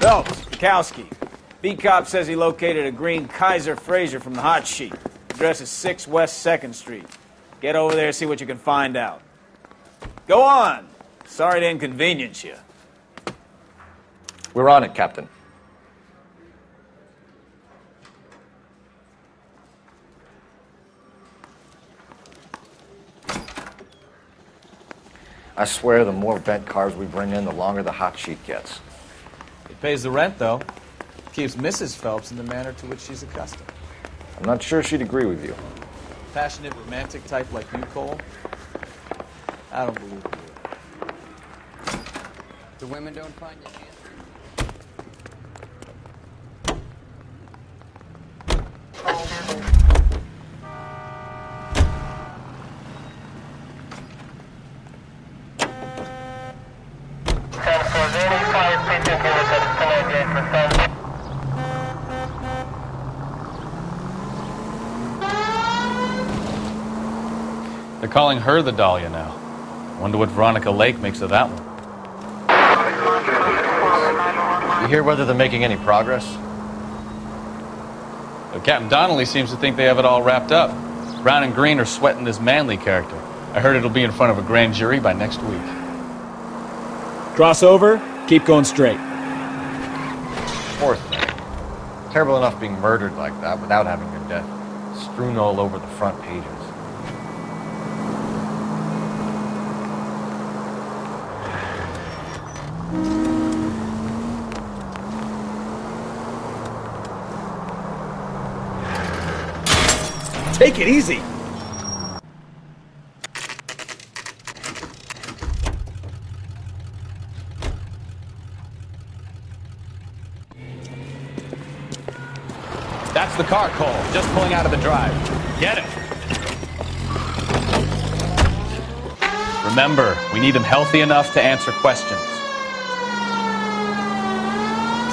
Phelps, Kowski. B-Cop says he located a green Kaiser Fraser from the hot sheet. Address is 6 West 2nd Street. Get over there, see what you can find out. Go on. Sorry to inconvenience you. We're on it, Captain. I swear the more bent cars we bring in, the longer the hot sheet gets. It pays the rent, though. Keeps Mrs. Phelps in the manner to which she's accustomed. I'm not sure she'd agree with you. Passionate, romantic type like you, Cole? I don't believe you. The women don't find you handsome. They're calling her the Dahlia now. Wonder what Veronica Lake makes of that one. You hear whether they're making any progress? Well, Captain Donnelly seems to think they have it all wrapped up. Brown and Green are sweating this Manley character. I heard it'll be in front of a grand jury by next week. Cross over, keep going straight. Poor thing. Terrible enough being murdered like that without having her death strewn all over the front pages. Take it easy. That's the car, Cole. Just pulling out of the drive. Get it. Remember, we need him healthy enough to answer questions.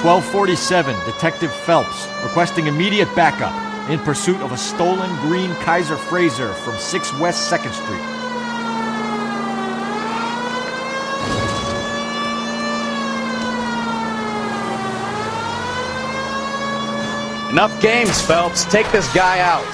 1247, Detective Phelps, requesting immediate backup in pursuit of a stolen green Kaiser Fraser from 6 West 2nd Street. Enough games, Phelps. Take this guy out.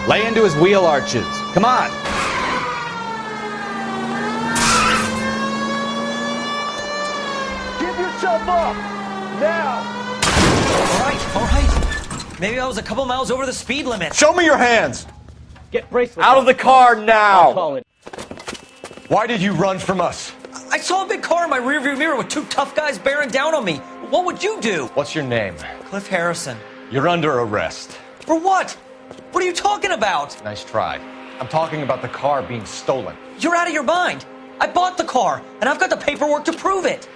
Lay into his wheel arches. Come on. Give yourself up! Now! All right. Maybe I was a couple miles over the speed limit. Show me your hands! Get bracelets. Out of the car now! Call it. Why did you run from us? I saw a big car in my rearview mirror with 2 tough guys bearing down on me. What would you do? What's your name? Cliff Harrison. You're under arrest. For what? What are you talking about? Nice try. I'm talking about the car being stolen. You're out of your mind. I bought the car, and I've got the paperwork to prove it.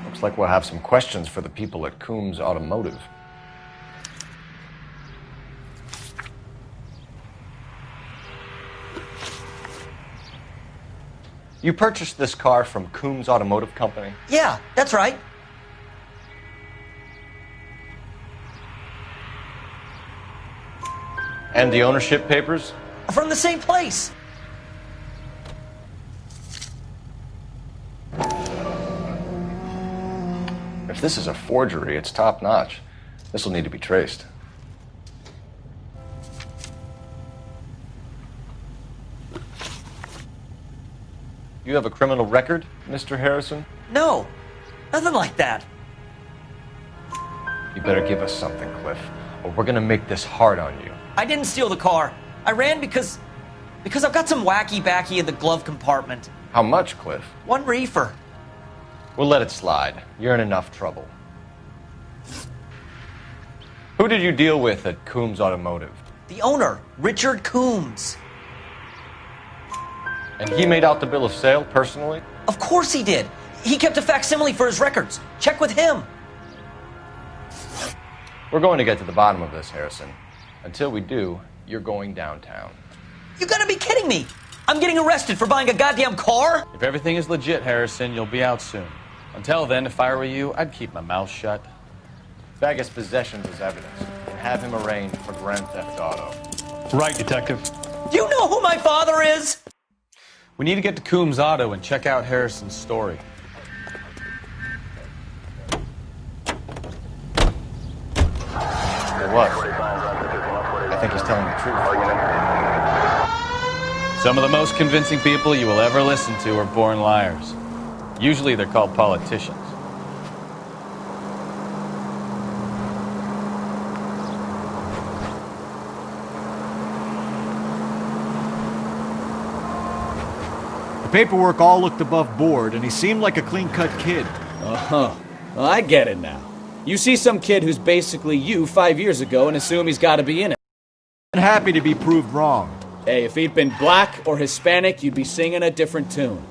Looks like we'll have some questions for the people at Coombs Automotive. You purchased this car from Coombs Automotive Company? Yeah, that's right. And the ownership papers? From the same place. If this is a forgery, it's top-notch. This will need to be traced. You have a criminal record, Mr. Harrison? No, nothing like that. You better give us something, Cliff, or we're gonna make this hard on you. I didn't steal the car. I ran because I've got some wacky-backy in the glove compartment. How much, Cliff? 1 reefer. We'll let it slide. You're in enough trouble. Who did you deal with at Coombs Automotive? The owner, Richard Coombs. And he made out the bill of sale personally? Of course he did. He kept a facsimile for his records. Check with him. We're going to get to the bottom of this, Harrison. Until we do, you're going downtown. You gotta be kidding me. I'm getting arrested for buying a goddamn car? If everything is legit, Harrison, you'll be out soon. Until then, if I were you, I'd keep my mouth shut. Bag his possessions as evidence and have him arraigned for Grand Theft Auto. Right, Detective. Do you know who my father is? We need to get to Coombs Auto and check out Harrison's story. It was. I think he's telling the truth. Some of the most convincing people you will ever listen to are born liars. Usually they're called politicians. The paperwork all looked above board, and he seemed like a clean-cut kid. Uh-huh. Well, I get it now. You see some kid who's basically you 5 years ago and assume he's got to be in it. I'm happy to be proved wrong. Hey, if he'd been black or Hispanic, you'd be singing a different tune.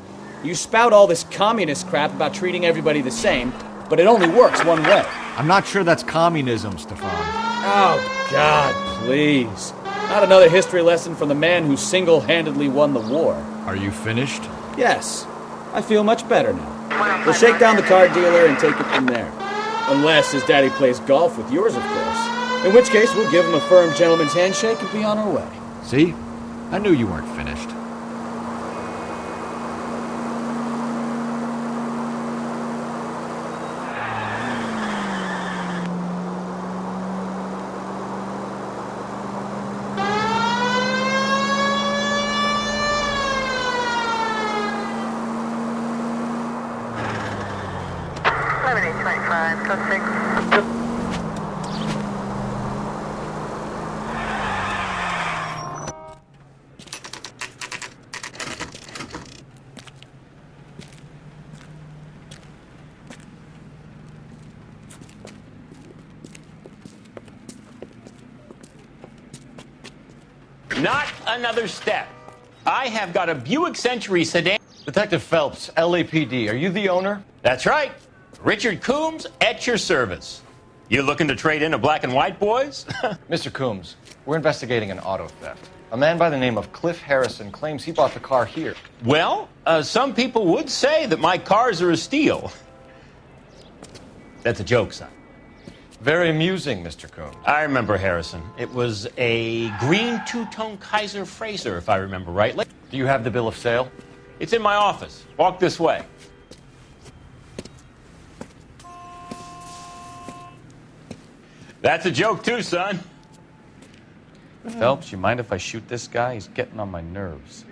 You spout all this communist crap about treating everybody the same, but it only works one way. I'm not sure that's communism, Stefan. Oh, God, please. Not another history lesson from the man who single-handedly won the war. Are you finished? Yes, I feel much better now. We'll shake down the car dealer and take it from there. Unless his daddy plays golf with yours, of course. In which case, we'll give him a firm gentleman's handshake and be on our way. See? I knew you weren't finished. Not another step. I have got a Buick Century sedan. Detective Phelps, LAPD, are you the owner? That's right. Richard Coombs at your service. You looking to trade in a black and white, boys? Mr. Coombs, we're investigating an auto theft. A man by the name of Cliff Harrison claims he bought the car here. Well, some people would say that my cars are a steal. That's a joke, son. Very amusing, Mr. Coombs. I remember Harrison. It was a green two-tone Kaiser Frazer, if I remember rightly. Do you have the bill of sale? It's in my office. Walk this way. That's a joke, too, son. Phelps, you mind if I shoot this guy? He's getting on my nerves.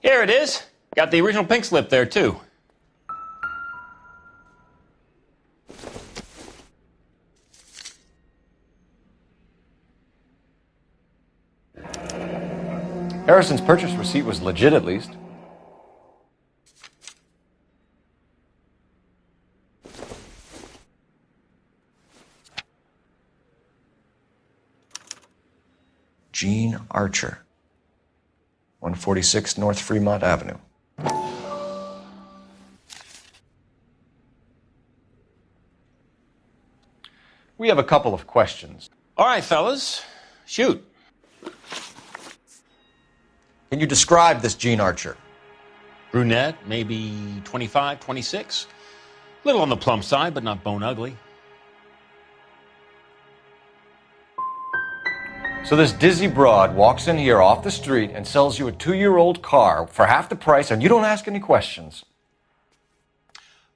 Here it is. Got the original pink slip there, too. Harrison's purchase receipt was legit, at least. Gene Archer, 146 North Fremont Avenue. We have a couple of questions. All right, fellas. Shoot. Can you describe this Gene Archer? Brunette, maybe 25, 26. Little on the plump side, but not bone ugly. So this dizzy broad walks in here off the street and sells you a 2-year-old car for half the price, and you don't ask any questions.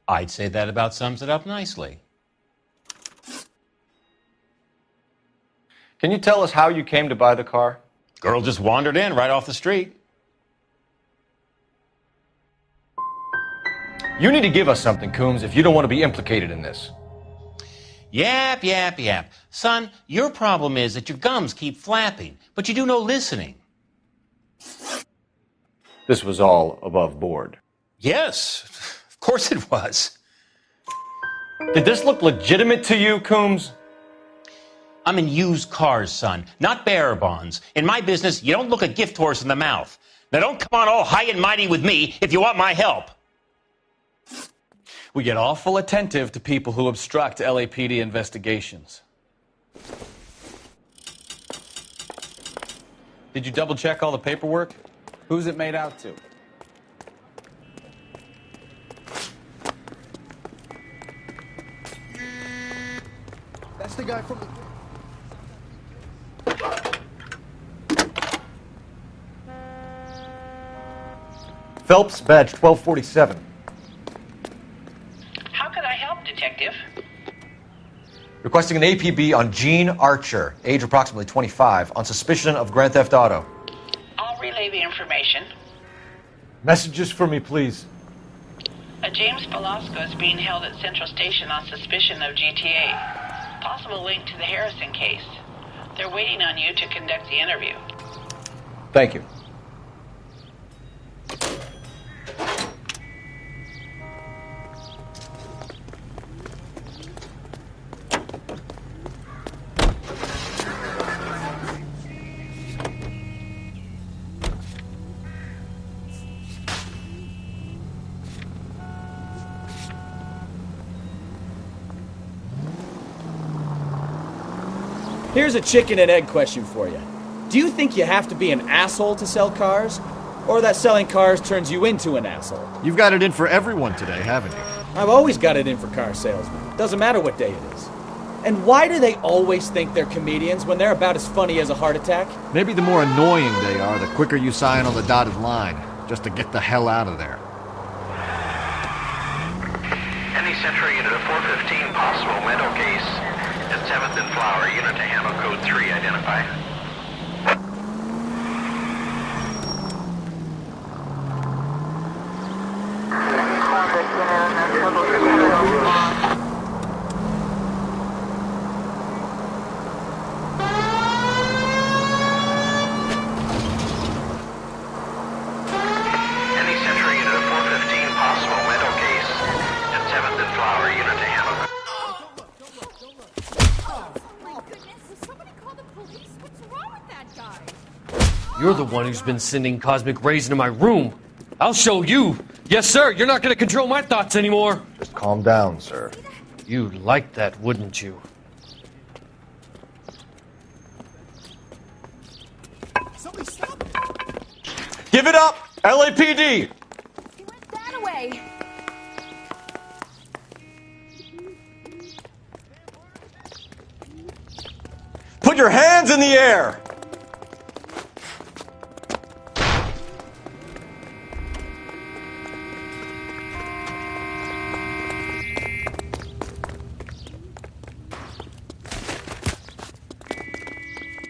I'd say that about sums it up nicely. Can you tell us how you came to buy the car? Girl just wandered in right off the street. You need to give us something, Coombs, if you don't want to be implicated in this. Yap, yap, yap. Son, your problem is that your gums keep flapping, but you do no listening. This was all above board. Yes, of course it was. Did this look legitimate to you, Coombs? I'm in used cars, son, not bearer bonds. In my business, you don't look a gift horse in the mouth. Now don't come on all high and mighty with me if you want my help. We get awful attentive to people who obstruct LAPD investigations. Did you double check all the paperwork? Who's it made out to? That's the guy from the... Phelps, badge 1247. How can I help, Detective? Requesting an APB on Gene Archer, age approximately 25, on suspicion of Grand Theft Auto. I'll relay the information. Messages for me, please. A James Velasco is being held at Central Station on suspicion of GTA. Possible link to the Harrison case. They're waiting on you to conduct the interview. Thank you. Here's a chicken and egg question for you. Do you think you have to be an asshole to sell cars? Or that selling cars turns you into an asshole? You've got it in for everyone today, haven't you? I've always got it in for car salesmen. Doesn't matter what day it is. And why do they always think they're comedians when they're about as funny as a heart attack? Maybe the more annoying they are, the quicker you sign on the dotted line, just to get the hell out of there. Any Central unit of 415 possible mental case at 7th and Flower, unit to handle code 3, identify. Any Central unit of 415 possible mental case at 7th and Flower, unit to handle. You're the one who's been sending cosmic rays into my room. I'll show you. Yes, sir. You're not going to control my thoughts anymore. Just calm down, sir. You'd like that, wouldn't you? Somebody stop it! Give it up! LAPD! He went that way. Put your hands in the air!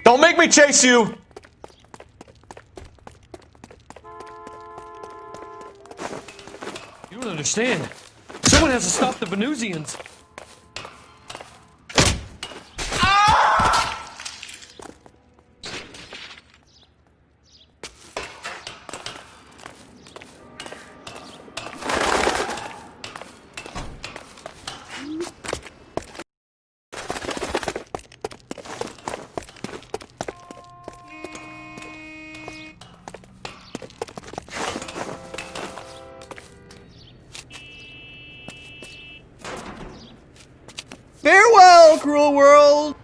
Don't make me chase you! You don't understand. Someone has to stop the Venusians. Farewell, cruel world!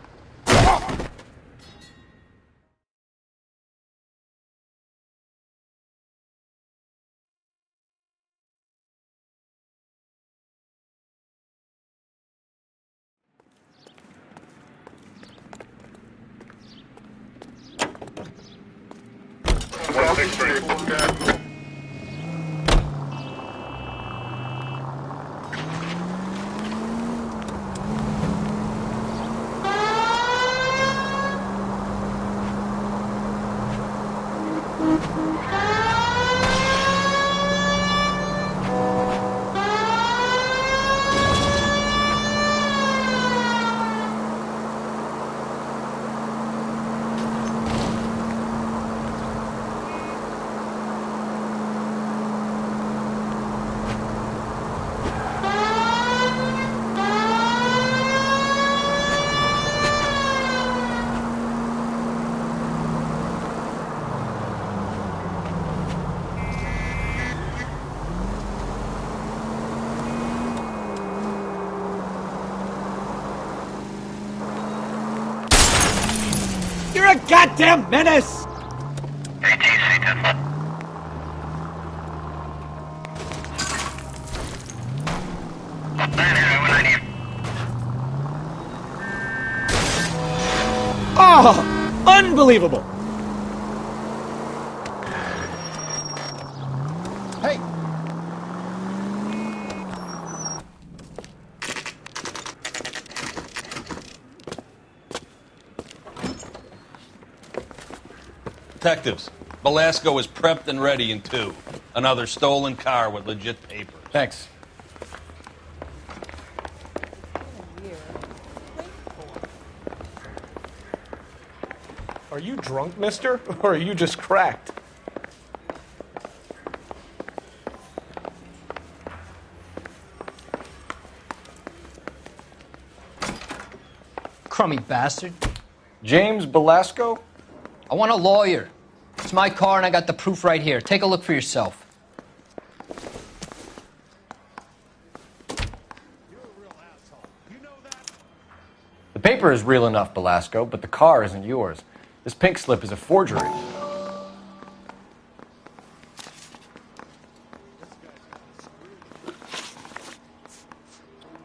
goddamn menace! ATC 10. Oh, unbelievable! Hey! Detectives, Belasco is prepped and ready in 2. Another stolen car with legit papers. Thanks. Are you drunk, mister? Or are you just cracked? Crummy bastard. James Belasco? I want a lawyer. It's my car and I got the proof right here. Take a look for yourself. The paper is real enough, Belasco, but the car isn't yours. This pink slip is a forgery.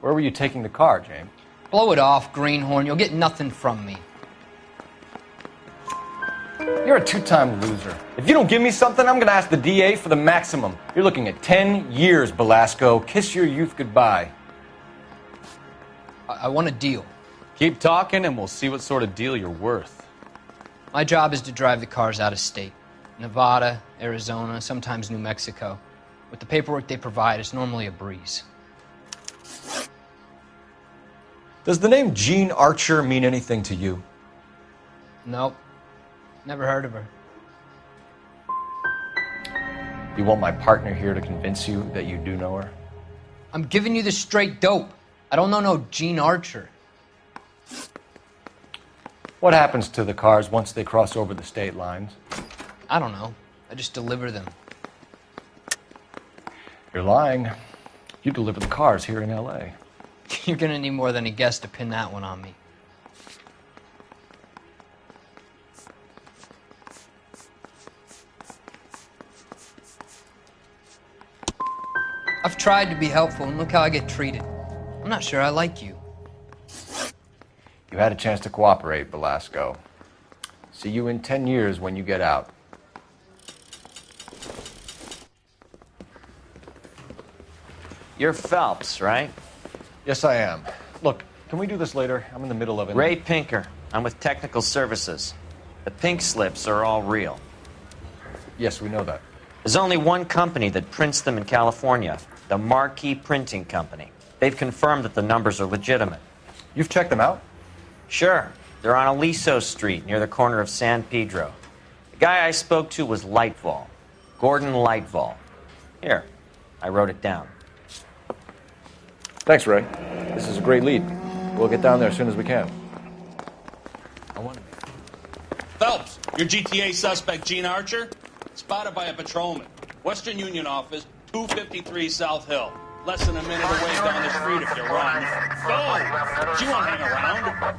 Where were you taking the car, James? Blow it off, greenhorn. You'll get nothing from me. You're a two-time loser. If you don't give me something, I'm going to ask the DA for the maximum. You're looking at 10 years, Belasco. Kiss your youth goodbye. I want a deal. Keep talking and we'll see what sort of deal you're worth. My job is to drive the cars out of state. Nevada, Arizona, sometimes New Mexico. With the paperwork they provide, it's normally a breeze. Does the name Jean Archer mean anything to you? Nope. Never heard of her. You want my partner here to convince you that you do know her? I'm giving you the straight dope. I don't know no Jean Archer. What happens to the cars once they cross over the state lines? I don't know. I just deliver them. You're lying. You deliver the cars here in L.A. You're gonna need more than a guess to pin that one on me. I've tried to be helpful, and look how I get treated. I'm not sure I like you. You had a chance to cooperate, Belasco. See you in 10 years when you get out. You're Phelps, right? Yes, I am. Look, can we do this later? I'm in the middle of it. Ray Pinker. I'm with Technical Services. The pink slips are all real. Yes, we know that. There's only one company that prints them in California, the Marquee Printing Company. They've confirmed that the numbers are legitimate. You've checked them out? Sure. They're on Aliso Street, near the corner of San Pedro. The guy I spoke to was Lightval. Gordon Lightval. Here, I wrote it down. Thanks, Ray. This is a great lead. We'll get down there as soon as we can. Phelps, your GTA suspect, Jean Archer, spotted by a patrolman. Western Union office, 253 South Hill. Less than a minute away down the street if you run. Go! She won't hang around.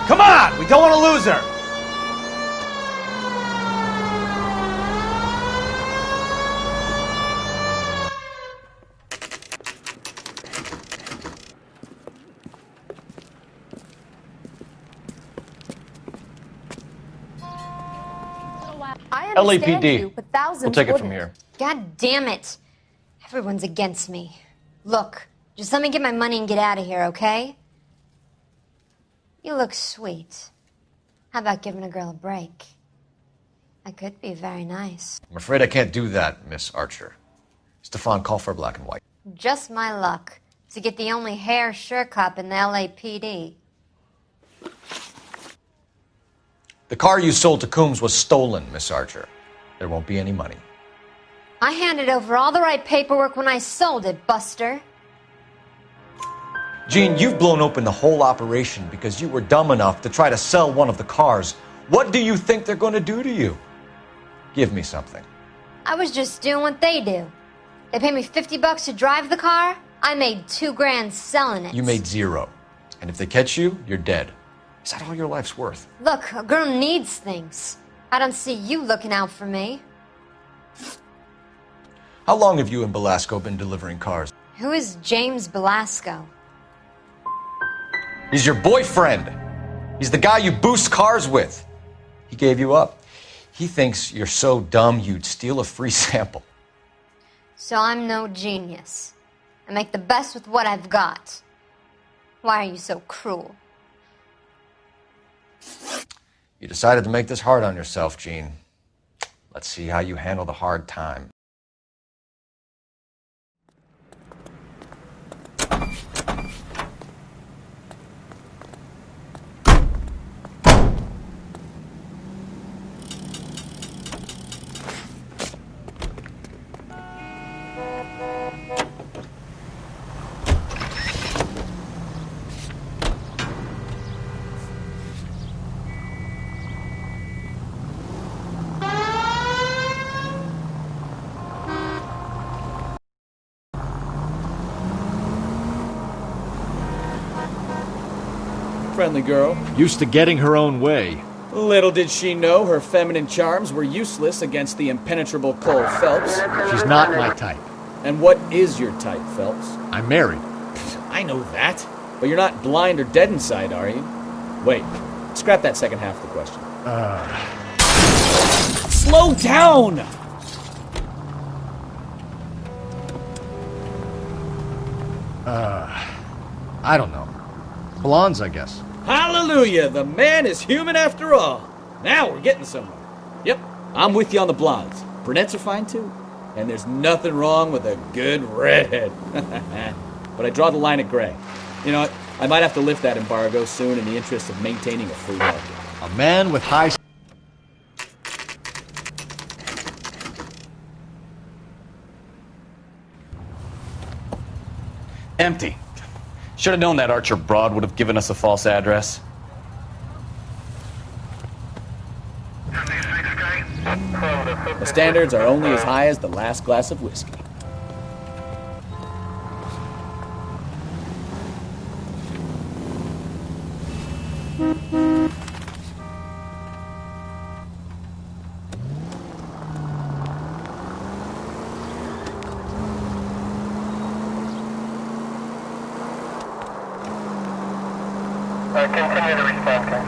Come on! We don't want to lose her! I understand LAPD. you, but thousands We'll take it from wouldn't. here. God damn it. Everyone's against me. Look, just let me get my money and get out of here, okay? You look sweet. How about giving a girl a break? I could be very nice. I'm afraid I can't do that, Miss Archer. Stefan, call for black and white. Just my luck to get the only hair sure cop in the LAPD. The car you sold to Coombs was stolen, Miss Archer. There won't be any money. I handed over all the right paperwork when I sold it, Buster. Gene, you've blown open the whole operation because you were dumb enough to try to sell one of the cars What do you think they're going to do to you? Give me something. I was just doing what they do. They paid me $50 to drive the car. I made $2,000 selling it. You made 0. And if they catch you, you're dead. Is that all your life's worth? Look, a girl needs things. I don't see you looking out for me. How long have you and Belasco been delivering cars? Who is James Belasco? He's your boyfriend. He's the guy you boost cars with. He gave you up. He thinks you're so dumb you'd steal a free sample. So I'm no genius. I make the best with what I've got. Why are you so cruel? You decided to make this hard on yourself, Gene. Let's see how you handle the hard time. Friendly girl. Used to getting her own way. Little did she know her feminine charms were useless against the impenetrable Cole Phelps. She's not my type. And what is your type, Phelps? I'm married. I know that. But you're not blind or dead inside, are you? Wait. Scrap that second half of the question. Slow down! I don't know. Blondes, I guess. Hallelujah! The man is human after all. Now we're getting somewhere. Yep, I'm with you on the blondes. Brunettes are fine too. And there's nothing wrong with a good redhead. But I draw the line at gray. You know what? I might have to lift that embargo soon in the interest of maintaining a free market. A man with high... Empty. Should have known that Archer Broad would have given us a false address. The standards are only as high as the last glass of whiskey. Continue to respond, Ken.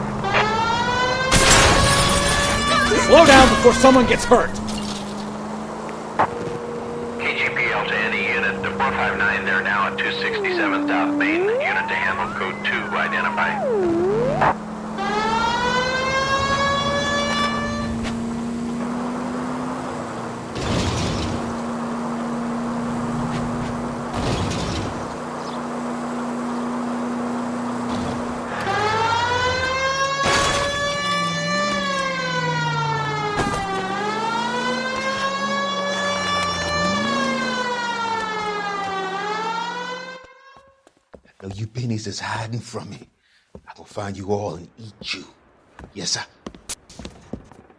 Slow down before someone gets hurt. KGPL to any unit to 459. They're now at 267 South Main. Unit to handle code 2 identify. Now you pennies is hiding from me. I'm gonna find you all and eat you. Yes, sir.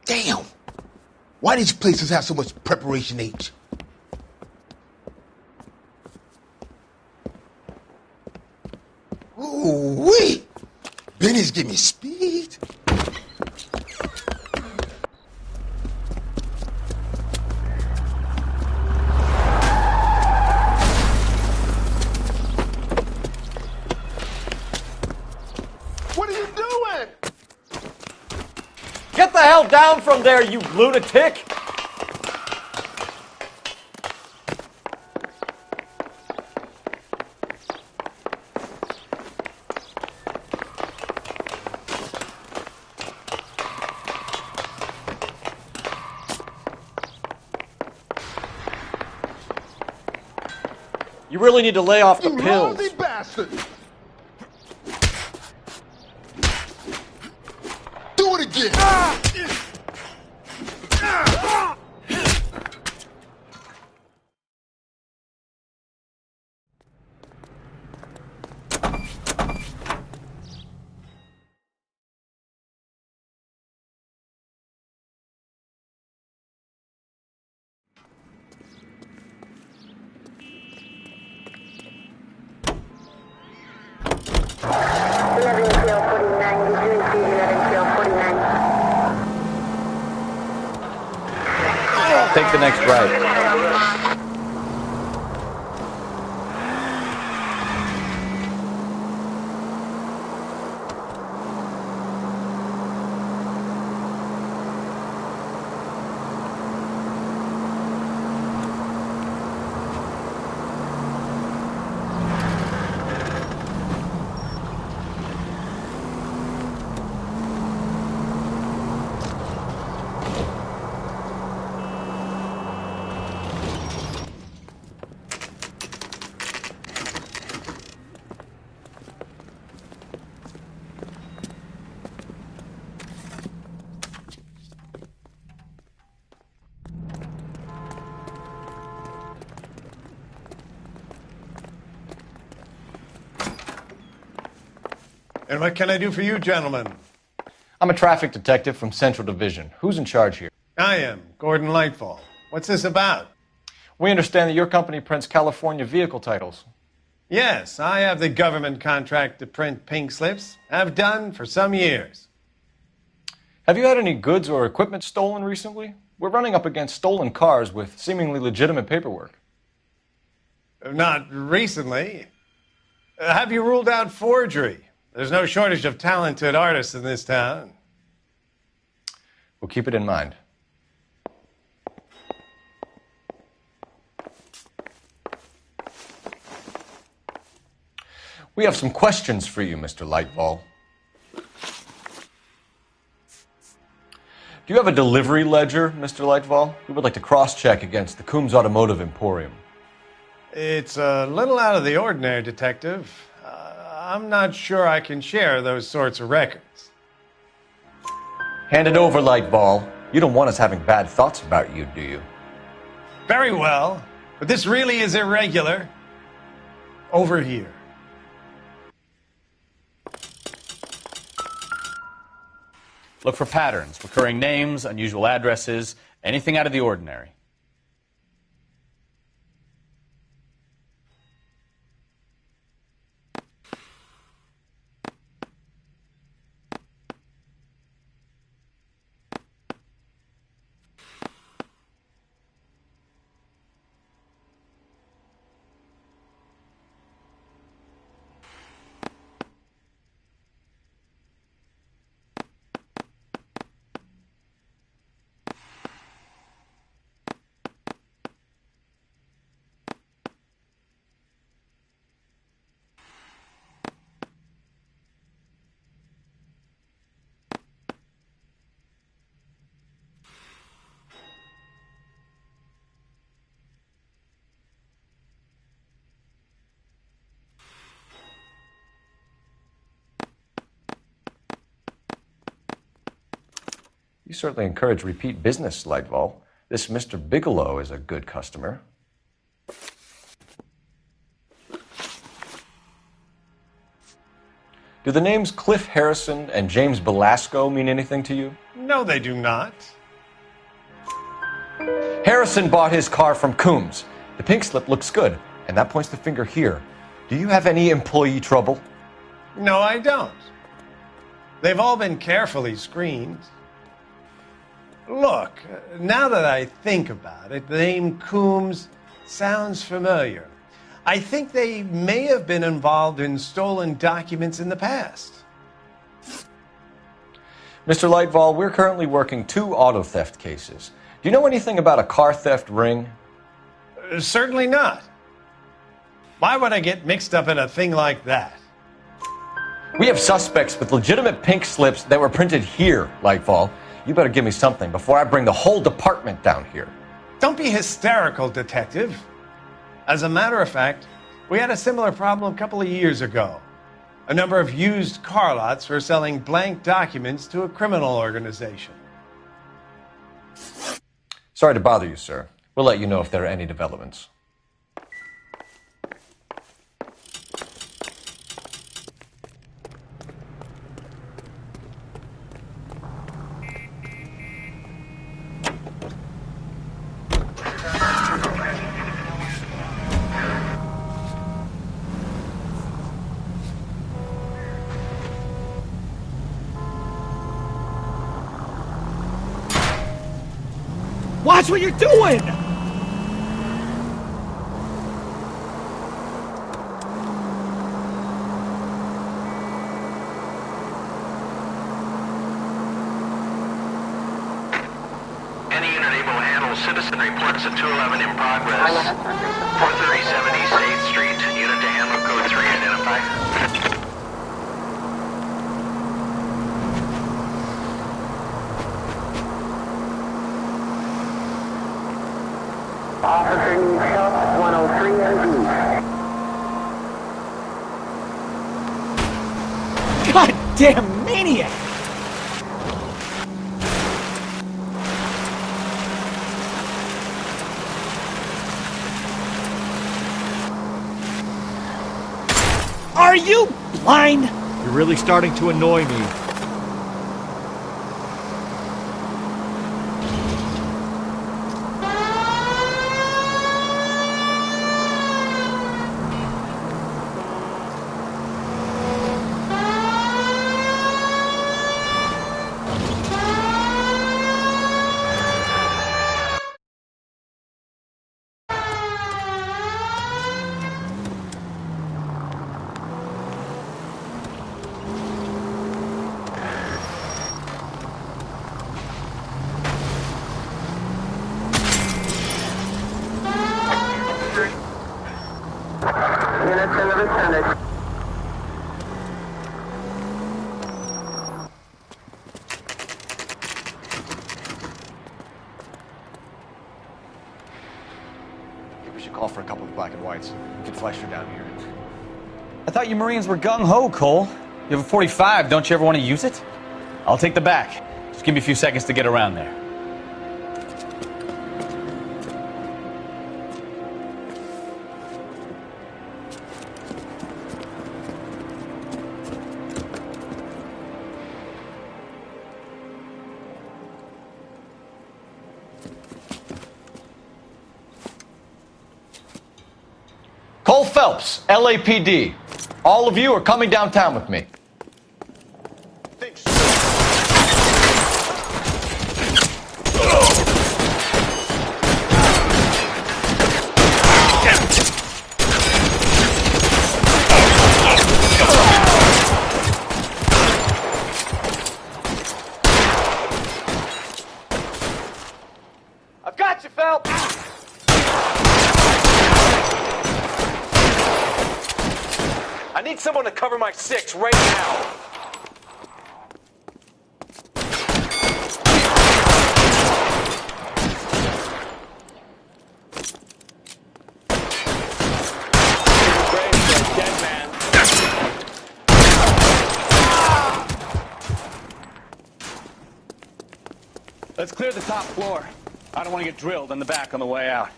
Damn! Why these places have so much preparation H? Ooh, wee! Benny's give me speed. What are you doing? Get the hell down from there, you lunatic! You really need to lay off the You pills. lousy bastard! Do it again! Take the next right. And what can I do for you, gentlemen? I'm a traffic detective from Central Division. Who's in charge here? I am, Gordon Lightfall. What's this about? We understand that your company prints California vehicle titles. Yes, I have the government contract to print pink slips. Have done for some years. Have you had any goods or equipment stolen recently? We're running up against stolen cars with seemingly legitimate paperwork. Not recently. Have you ruled out forgery? There's no shortage of talented artists in this town. We'll keep it in mind. We have some questions for you, Mr. Lightfall. Do you have a delivery ledger, Mr. Lightfall? We would like to cross-check against the Coombs Automotive Emporium. It's a little out of the ordinary, Detective. I'm not sure I can share those sorts of records. Hand it over, Lightfall. You don't want us having bad thoughts about you, do you? Very well, but this really is irregular. Over here. Look for patterns, recurring names, unusual addresses, anything out of the ordinary. You certainly encourage repeat business, Lightfall. This Mr. Bigelow is a good customer. Do the names Cliff Harrison and James Belasco mean anything to you? No, they do not. Harrison bought his car from Coombs. The pink slip looks good, and that points the finger here. Do you have any employee trouble? No, I don't. They've all been carefully screened. Look, now that I think about it, the name Coombs sounds familiar. I think they may have been involved in stolen documents in the past. Mr. Lightfall, we're currently working 2 auto theft cases. Do you know anything about a car theft ring? Certainly not. Why would I get mixed up in a thing like that? We have suspects with legitimate pink slips that were printed here, Lightfall. You better give me something before I bring the whole department down here. Don't be hysterical, Detective. As a matter of fact, we had a similar problem a couple of years ago. A number of used car lots were selling blank documents to a criminal organization. Sorry to bother you, sir. We'll let you know if there are any developments. Watch what you're doing! Any unit able to handle citizen reports at 211 in progress. 437 East 8th Street. Unit to handle code 3 identified. Officer needs help at 103 and Goddamn maniac! Are you blind? You're really starting to annoy me. We should call for a couple of black and whites. We can flash her down here. I thought you Marines were gung-ho, Cole. You have a 45. Don't you ever want to use it? I'll take the back. Just give me a few seconds to get around there. Cole Phelps, LAPD. All of you are coming downtown with me. I've got you, Phelps! I need someone to cover my 6 right now. Let's clear the top floor. I don't want to get drilled in the back on the way out.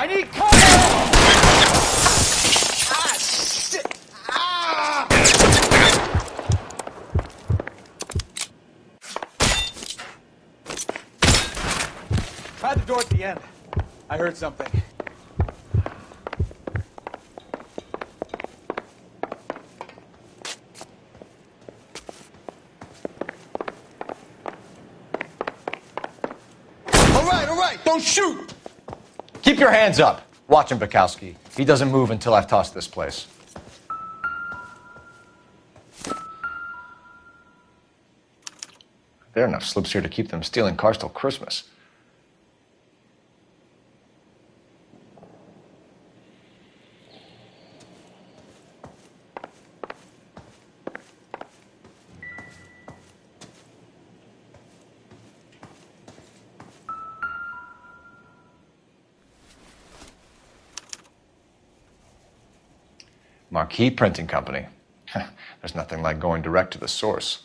I need cover! Ah, shit! Ah! Try the door at the end. I heard something. All right, don't shoot! Keep your hands up. Watch him, Bukowski. He doesn't move until I've tossed this place. There are enough slips here to keep them stealing cars till Christmas. Marquee Printing Company. There's nothing like going direct to the source.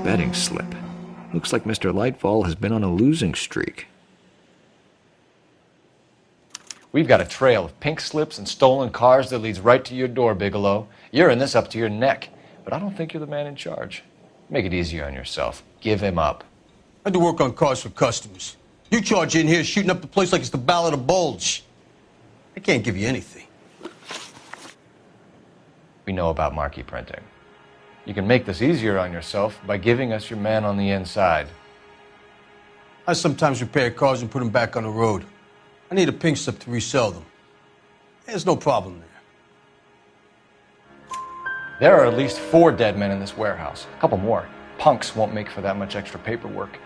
Betting slip. Looks like Mr. Lightfall has been on a losing streak. We've got a trail of pink slips and stolen cars that leads right to your door, Bigelow. You're in this up to your neck, but I don't think you're the man in charge. Make it easier on yourself. Give him up. I do work on cars for customers. You charge in here shooting up the place like it's the Ballad of Bulge. I can't give you anything. We know about marquee printing. You can make this easier on yourself by giving us your man on the inside. I sometimes repair cars and put them back on the road. I need a pink slip to resell them. There's no problem there. There are at least 4 dead men in this warehouse. A couple more. Punks won't make for that much extra paperwork.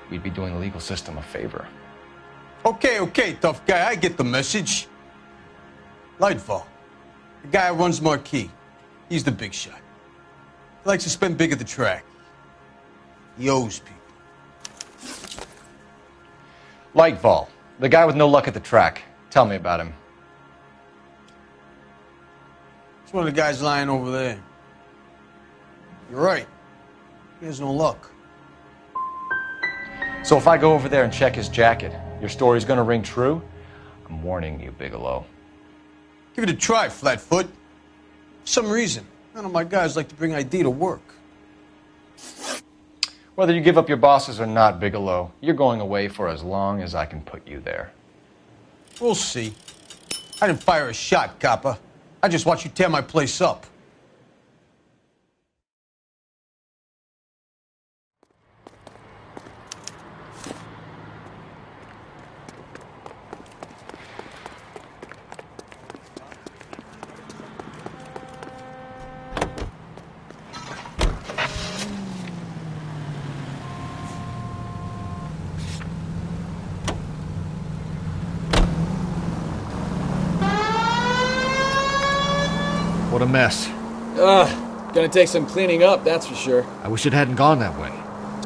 We'd be doing the legal system a favor. Okay, tough guy. I get the message. Lightfall, the guy who runs Marquee. He's the big shot. He likes to spend big at the track. He owes people. Lightfall, the guy with no luck at the track. Tell me about him. It's one of the guys lying over there. You're right. He has no luck. So if I go over there and check his jacket, your story's gonna ring true? I'm warning you, Bigelow. Give it a try, Flatfoot. For some reason, none of my guys like to bring ID to work. Whether you give up your bosses or not, Bigelow, you're going away for as long as I can put you there. We'll see. I didn't fire a shot, copper. I just watched you tear my place up. What a mess. Gonna take some cleaning up, that's for sure. I wish it hadn't gone that way.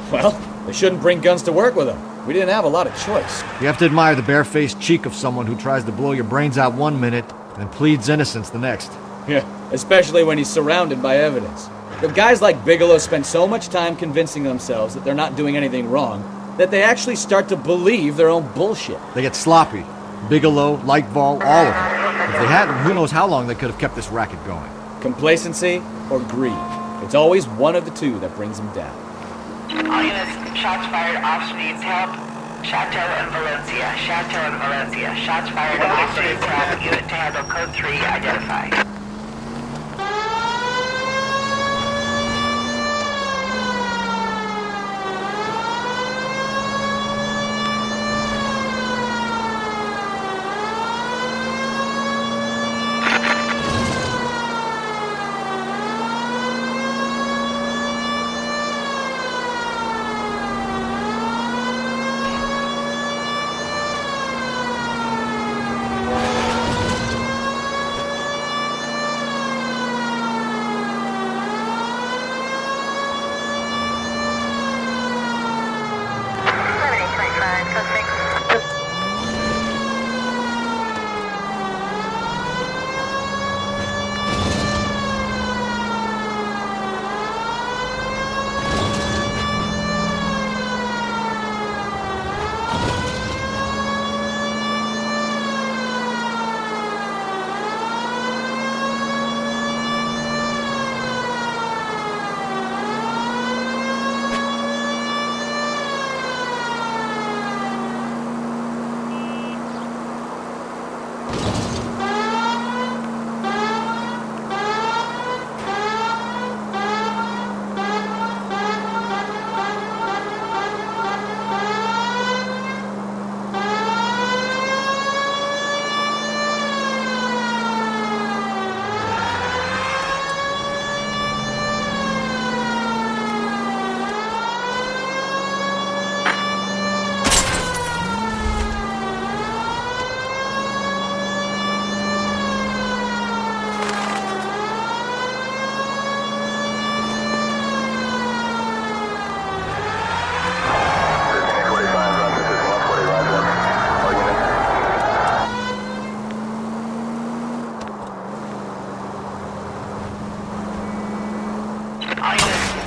Well, they shouldn't bring guns to work with them. We didn't have a lot of choice. You have to admire the barefaced cheek of someone who tries to blow your brains out one minute and pleads innocence the next. Yeah, especially when he's surrounded by evidence. The guys like Bigelow spend so much time convincing themselves that they're not doing anything wrong that they actually start to believe their own bullshit. They get sloppy. Bigelow, Lightfall, all of them. If they hadn't, who knows how long they could have kept this racket going. Complacency or greed. It's always one of the two that brings them down. All units, shots fired, officer needs help. Chateau and Valencia, Chateau and Valencia. Shots fired, officer needs help. Unit to handle code 3, identify.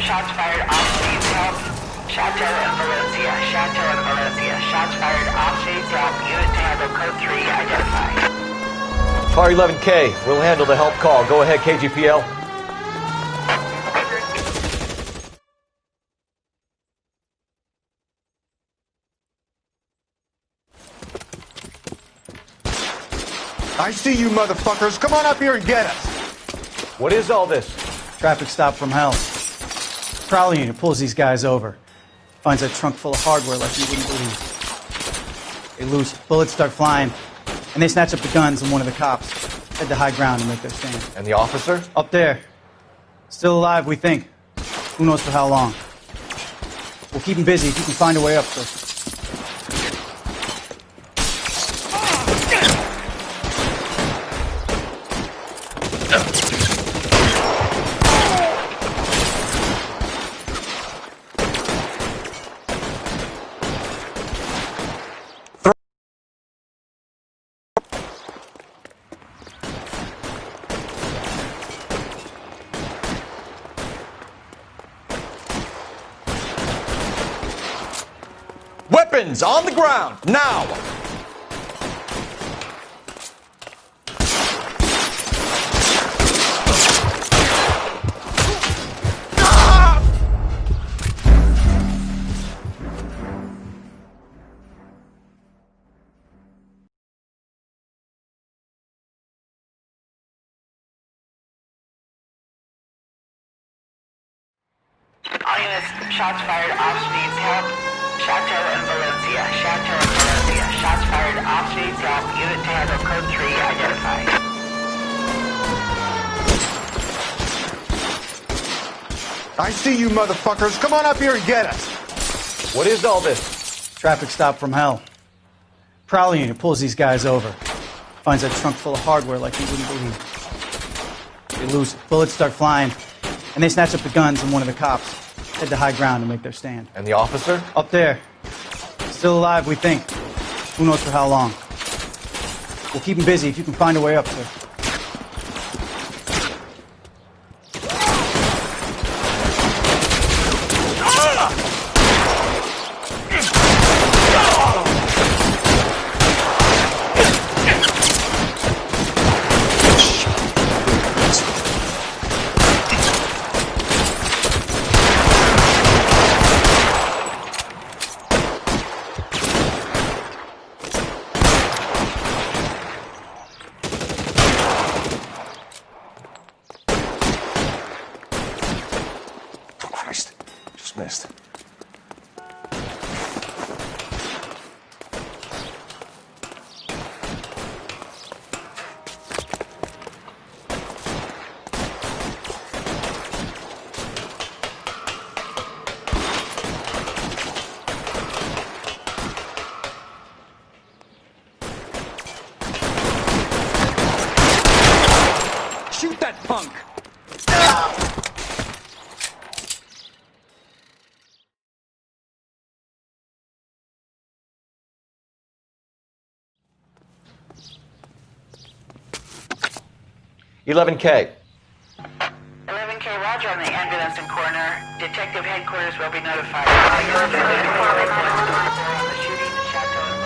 Shots fired off needs help. Chateau and Valencia. Chateau and Valencia. Shots fired off needs help. Unit to handle code 3 identified. Car 11K, we'll handle the help call. Go ahead, KGPL. I see you motherfuckers. Come on up here and get us. What is all this? Traffic stop from hell. Prowler unit pulls these guys over. Finds a trunk full of hardware like you wouldn't believe. They lose. Bullets start flying. And they snatch up the guns and one of the cops. Head to high ground and make their stand. And the officer? Up there. Still alive, we think. Who knows for how long. We'll keep him busy if you can find a way up, sir. Weapons on the ground, now! All units, shots fired, ops needs help. Chateau and Valencia. Chateau and Valencia. Shots fired, ops needs help. Unit to handle code 3 identified. I see you motherfuckers. Come on up here and get us. What is all this? Traffic stop from hell. Prowler unit pulls these guys over. Finds a trunk full of hardware like you wouldn't believe. They lose. Bullets start flying. And they snatch up the guns and one of the cops. Head to high ground and make their stand. And the officer? Up there. Still alive, we think. Who knows for how long. We'll keep him busy if you can find a way up, sir. Just missed. Shoot that punk! 11K. 11K, roger on the ambulance and coroner. Detective headquarters will be notified. All units are reporting on the shooting at Chateau and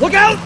Look out!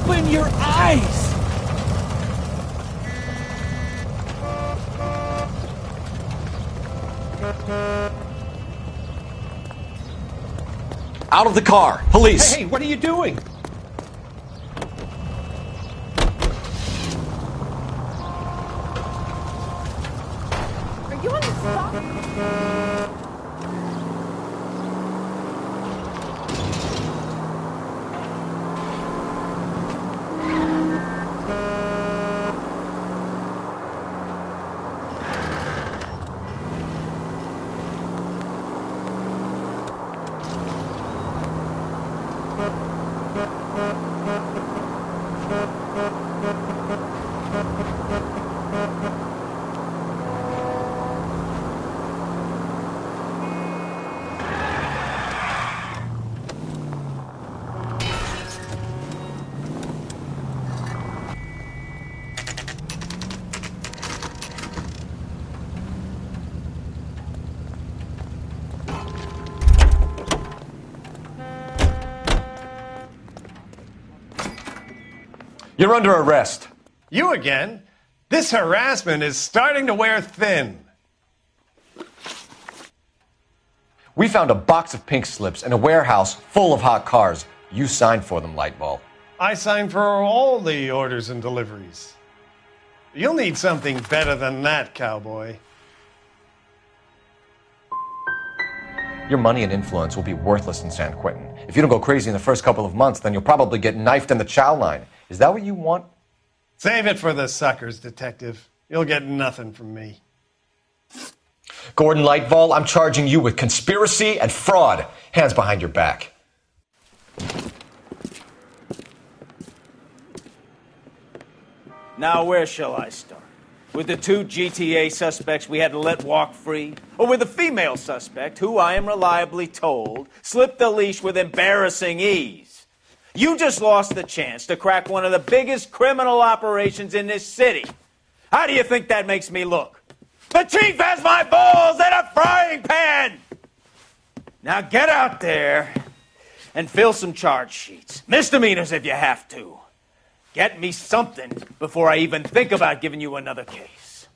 Open your eyes! Out of the car! Police! Hey, what are you doing? Are you on the stop? You're under arrest. You again? This harassment is starting to wear thin. We found a box of pink slips in a warehouse full of hot cars. You signed for them, Lightball. I signed for all the orders and deliveries. You'll need something better than that, cowboy. Your money and influence will be worthless in San Quentin. If you don't go crazy in the first couple of months, then you'll probably get knifed in the chow line. Is that what you want? Save it for the suckers, Detective. You'll get nothing from me. Gordon Lightball, I'm charging you with conspiracy and fraud. Hands behind your back. Now, where shall I start? With the 2 GTA suspects we had to let walk free? Or with the female suspect, who I am reliably told slipped the leash with embarrassing ease? You just lost the chance to crack one of the biggest criminal operations in this city. How do you think that makes me look? The chief has my balls in a frying pan! Now get out there and fill some charge sheets. Misdemeanors if you have to. Get me something before I even think about giving you another case.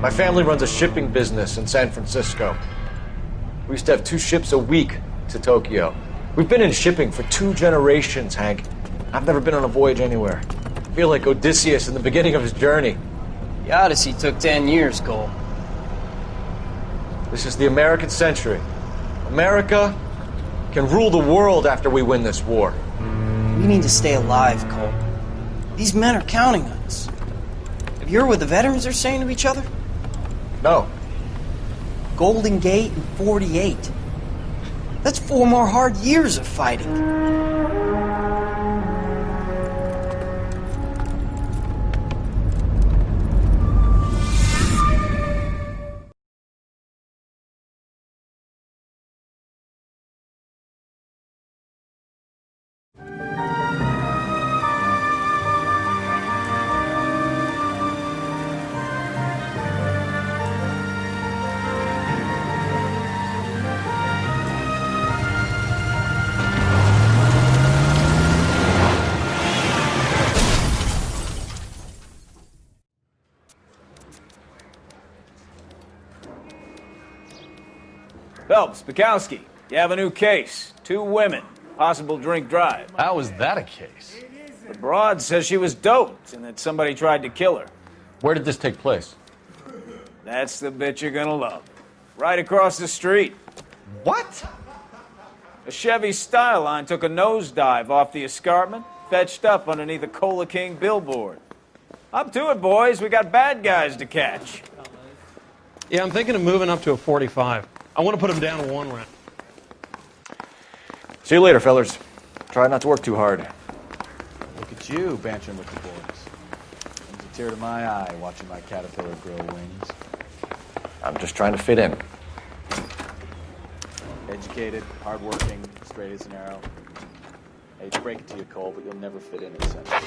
My family runs a shipping business in San Francisco. We used to have 2 ships a week to Tokyo. We've been in shipping for 2 generations, Hank. I've never been on a voyage anywhere. I feel like Odysseus in the beginning of his journey. The Odyssey took 10 years, Cole. This is the American century. America can rule the world after we win this war. We need to stay alive, Cole. These men are counting on us. Have you heard what the veterans are saying to each other? No. Golden Gate and 48. That's 4 more hard years of fighting. Phelps, Bukowski, you have a new case. 2 women, possible drink drive. How was that a case? The broad says she was doped and that somebody tried to kill her. Where did this take place? That's the bit you're gonna love. Right across the street. What? A Chevy Styline took a nosedive off the escarpment, fetched up underneath a Cola King billboard. Up to it, boys. We got bad guys to catch. Yeah, I'm thinking of moving up to a 45. I want to put him down 1 round. See you later, fellers. Try not to work too hard. Look at you, bantering with the boys. Brings a tear to my eye watching my caterpillar grow wings. I'm just trying to fit in. Educated, hardworking, straight as an arrow. I hate to break it to you, Cole, but you'll never fit in at Central.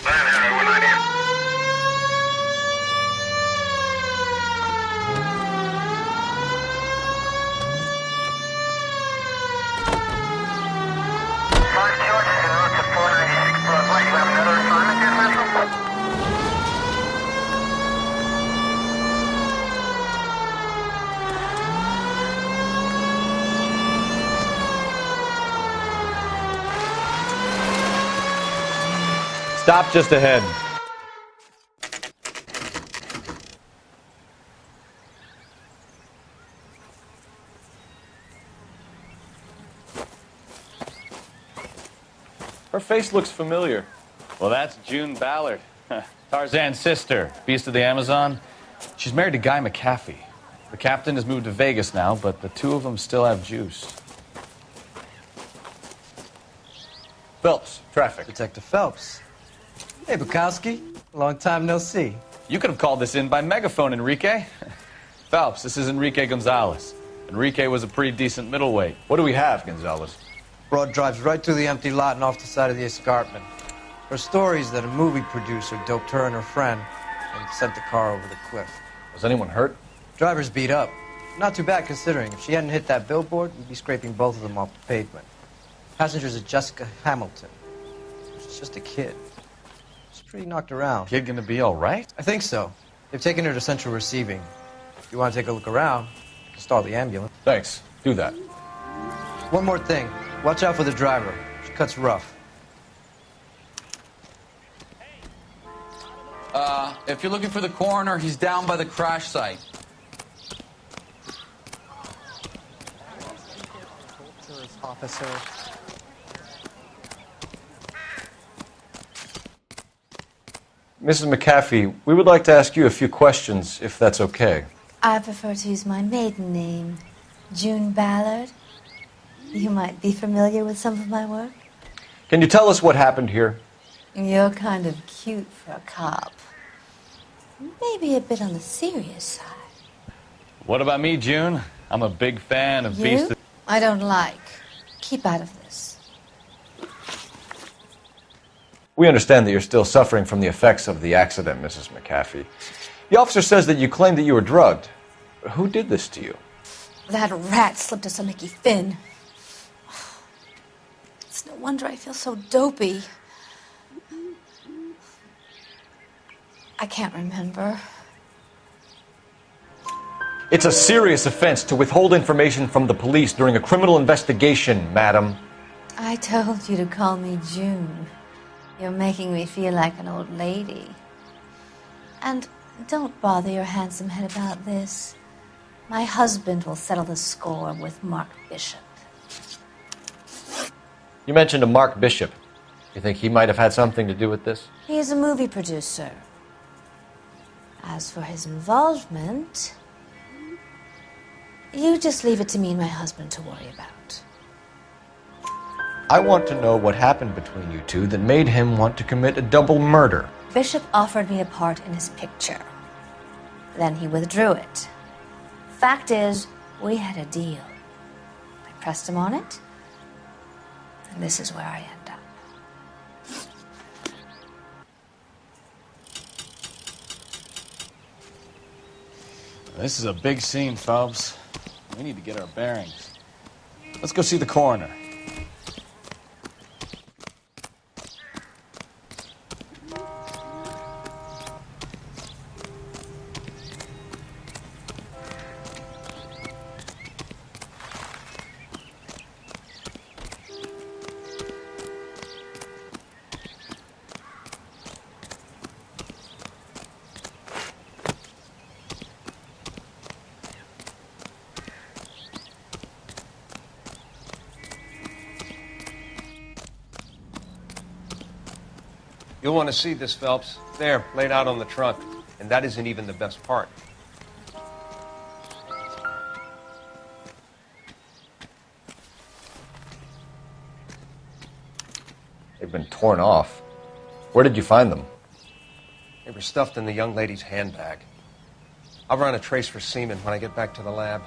Stop just ahead. Her face looks familiar. Well, that's June Ballard, Tarzan's sister, beast of the Amazon. She's married to Guy McAfee. The captain has moved to Vegas now, but the two of them still have juice. Phelps, traffic. Detective Phelps. Hey, Bukowski. Long time no see. You could have called this in by megaphone, Enrique. Phelps, this is Enrique Gonzalez. Enrique was a pretty decent middleweight. What do we have, Gonzalez? Broad drives right through the empty lot and off the side of the escarpment. Her stories that a movie producer doped her and her friend and sent the car over the cliff. Was anyone hurt? Driver's beat up. Not too bad considering. If she hadn't hit that billboard, we'd be scraping both of them off the pavement. Passengers are Jessica Hamilton. She's just a kid. She's pretty knocked around. Kid gonna be all right? I think so. They've taken her to central receiving. If you want to take a look around, you can stall the ambulance. Thanks. Do that. One more thing. Watch out for the driver. She cuts rough. If you're looking for the coroner, he's down by the crash site. Officer. Mrs. McAfee, we would like to ask you a few questions, if that's okay. I prefer to use my maiden name, June Ballard. You might be familiar with some of my work. Can you tell us what happened here? You're kind of cute for a cop. Maybe a bit on the serious side. What about me, June? I'm a big fan of You? Beast. I don't like. Keep out of this. We understand that you're still suffering from the effects of the accident, Mrs. McAfee. The officer says that you claimed that you were drugged. Who did this to you? That rat slipped us a Mickey Finn. It's no wonder I feel so dopey. I can't remember. It's a serious offense to withhold information from the police during a criminal investigation, madam. I told you to call me June. You're making me feel like an old lady. And don't bother your handsome head about this. My husband will settle the score with Mark Bishop. You mentioned a Mark Bishop. You think he might have had something to do with this? He is a movie producer. As for his involvement, you just leave it to me and my husband to worry about. I want to know what happened between you two that made him want to commit a double murder. Bishop offered me a part in his picture. Then he withdrew it. Fact is, we had a deal. I pressed him on it, and this is where I end up. This is a big scene, Phelps. We need to get our bearings. Let's go see the coroner. You'll want to see this, Phelps. There, laid out on the trunk. And that isn't even the best part. They've been torn off. Where did you find them? They were stuffed in the young lady's handbag. I'll run a trace for semen when I get back to the lab.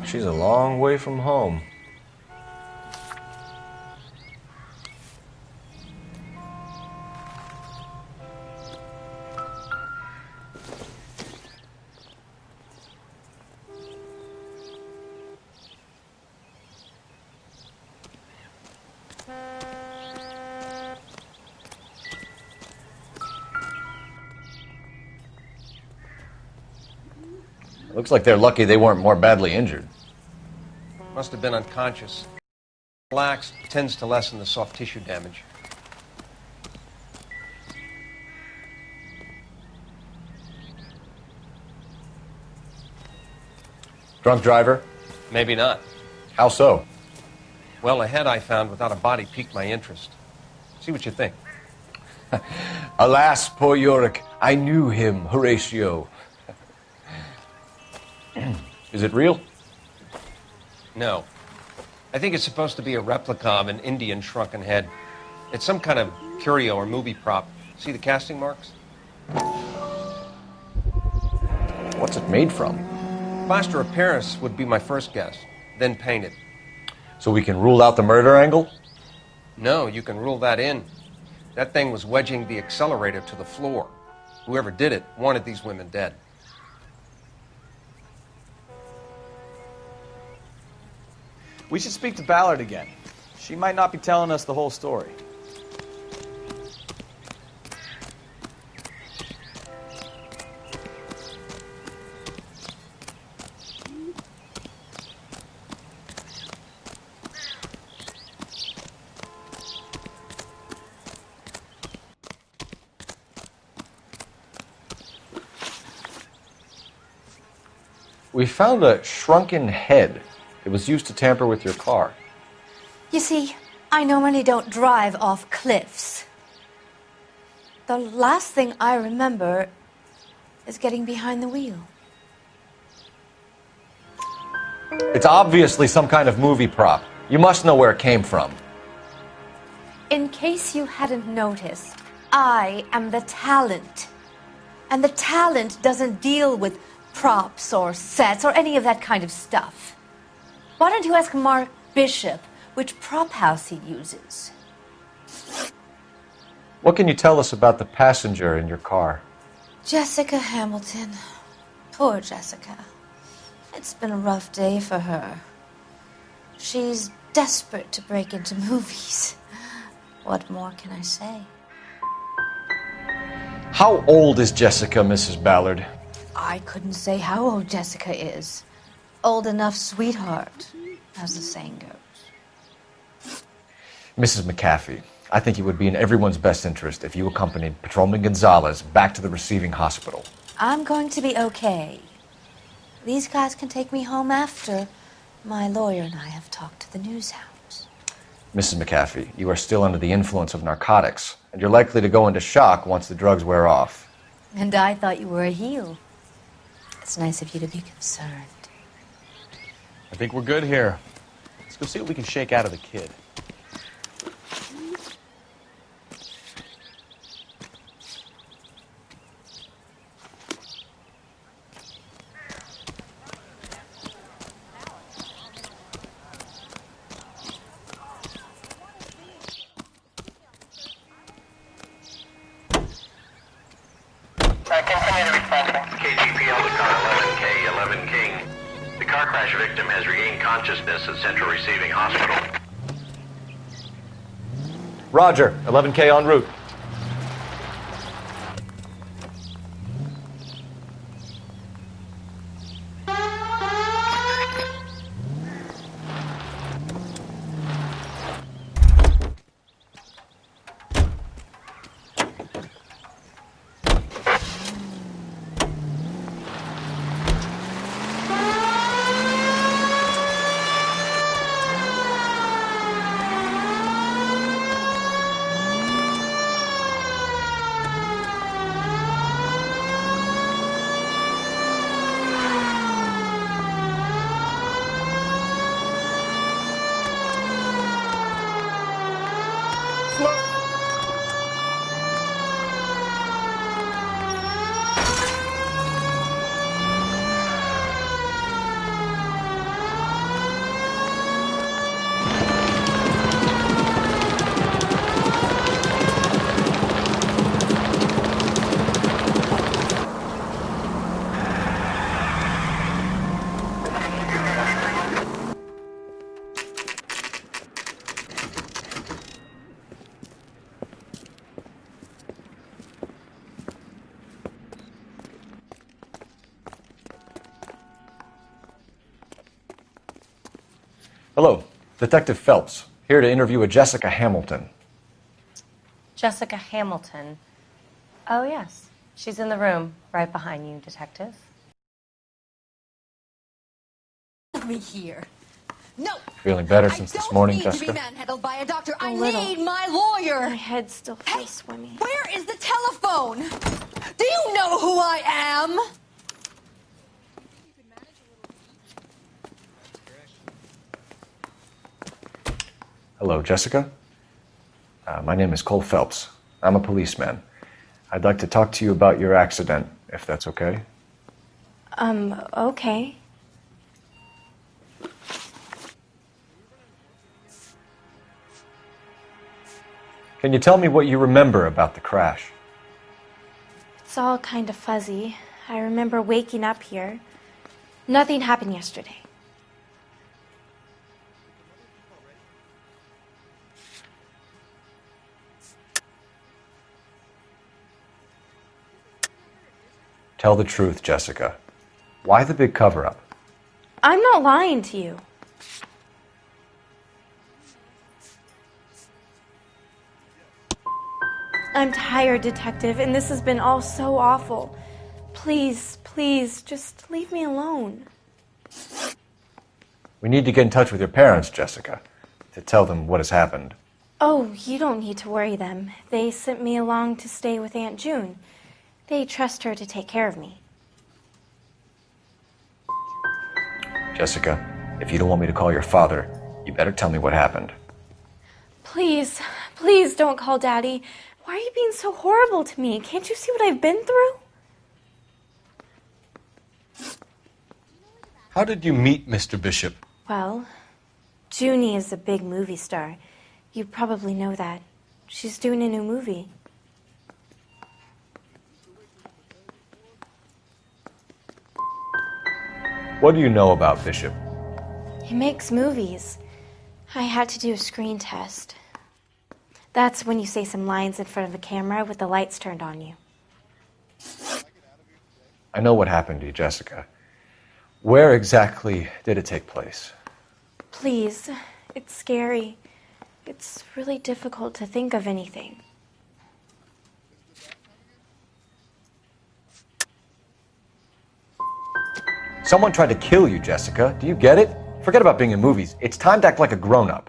She's a long way from home. Looks like they're lucky they weren't more badly injured. Must have been unconscious. Relaxed tends to lessen the soft tissue damage. Drunk driver? Maybe not. How so? Well, a head I found without a body piqued my interest. See what you think. Alas, poor Yorick, I knew him, Horatio. Is it real? No. I think it's supposed to be a replica of an Indian shrunken head. It's some kind of curio or movie prop. See the casting marks? What's it made from? Plaster of Paris would be my first guess, then painted. So we can rule out the murder angle? No, you can rule that in. That thing was wedging the accelerator to the floor. Whoever did it wanted these women dead. We should speak to Ballard again. She might not be telling us the whole story. We found a shrunken head. It was used to tamper with your car. You see, I normally don't drive off cliffs. The last thing I remember is getting behind the wheel. It's obviously some kind of movie prop. You must know where it came from. In case you hadn't noticed, I am the talent. And the talent doesn't deal with props or sets or any of that kind of stuff. Why don't you ask Mark Bishop which prop house he uses? What can you tell us about the passenger in your car? Jessica Hamilton. Poor Jessica. It's been a rough day for her. She's desperate to break into movies. What more can I say? How old is Jessica, Mrs. Ballard? I couldn't say how old Jessica is. Old enough, sweetheart, as the saying goes. Mrs. McAfee, I think it would be in everyone's best interest if you accompanied Patrolman Gonzalez back to the receiving hospital. I'm going to be okay. These guys can take me home after my lawyer and I have talked to the news hounds. Mrs. McAfee, you are still under the influence of narcotics, and you're likely to go into shock once the drugs wear off. And I thought you were a heel. It's nice of you to be concerned. I think we're good here. Let's go see what we can shake out of the kid. KGPL to car 11K, 11 King. The car crash victim has regained consciousness at Central Receiving Hospital. Roger, 11K en route. Hello, Detective Phelps, here to interview a Jessica Hamilton. Jessica Hamilton. Oh, yes. She's in the room right behind you, Detective. Let me here. No. Feeling better since this morning, need to Jessica? be manhandled by a doctor. I little. need my lawyer. My head still feels swimmy. Where is the telephone? Do you know who I am? Hello, Jessica. My name is Cole Phelps. I'm a policeman. I'd like to talk to you about your accident, if that's okay. Okay. Can you tell me what you remember about the crash? It's all kind of fuzzy. I remember waking up here. Nothing happened yesterday. Tell the truth, Jessica. Why the big cover-up? I'm not lying to you. I'm tired, Detective, and this has been all so awful. Please, please, just leave me alone. We need to get in touch with your parents, Jessica, to tell them what has happened. Oh, you don't need to worry them. They sent me along to stay with Aunt June. They trust her to take care of me. Jessica, if you don't want me to call your father, you better tell me what happened. Please, please don't call Daddy. Why are you being so horrible to me? Can't you see what I've been through? How did you meet Mr. Bishop? Well, Junie is a big movie star. You probably know that. She's doing a new movie. What do you know about Bishop? He makes movies. I had to do a screen test. That's when you say some lines in front of a camera with the lights turned on you. I know what happened to you, Jessica. Where exactly did it take place? Please, it's scary. It's really difficult to think of anything. Someone tried to kill you, Jessica. Do you get it? Forget about being in movies. It's time to act like a grown-up.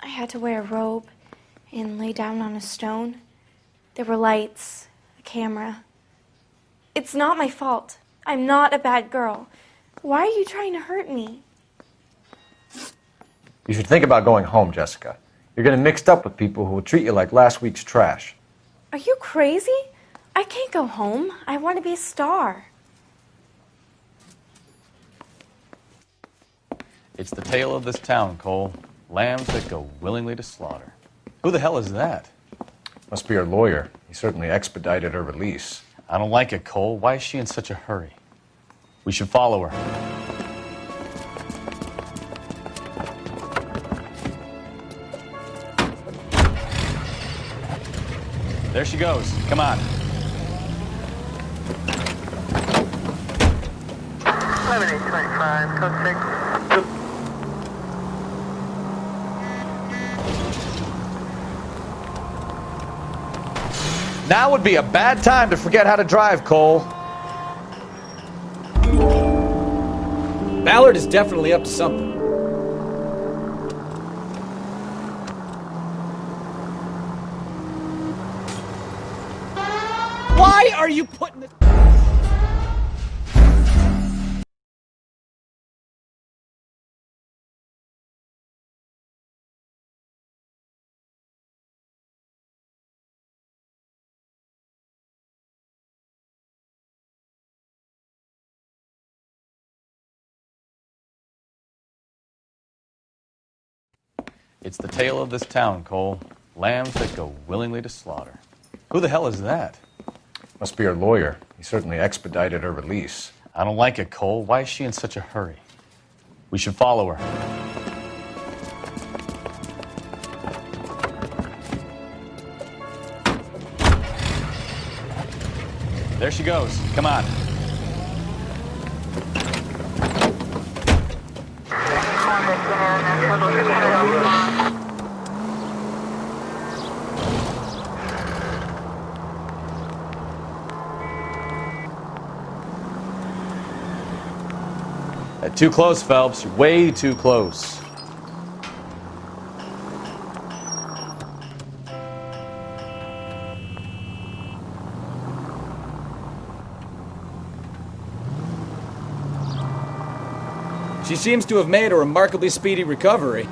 I had to wear a robe and lay down on a stone. There were lights, a camera. It's not my fault. I'm not a bad girl. Why are you trying to hurt me? You should think about going home, Jessica. You're getting mixed up with people who will treat you like last week's trash. Are you crazy? I can't go home. I want to be a star. It's the tale of this town, Cole. Lambs that go willingly to slaughter. Who the hell is that? Must be her lawyer. He certainly expedited her release. I don't like it, Cole. Why is she in such a hurry? We should follow her. There she goes. Come on. Code 6. Now would be a bad time to forget how to drive, Cole. Ballard is definitely up to something. Why are you putting this... It's the tale of this town, Cole. Lambs that go willingly to slaughter. Who the hell is that? Must be her lawyer. He certainly expedited her release. I don't like it, Cole. Why is she in such a hurry? We should follow her. There she goes. Come on. Too close, Phelps. You're way too close. She seems to have made a remarkably speedy recovery.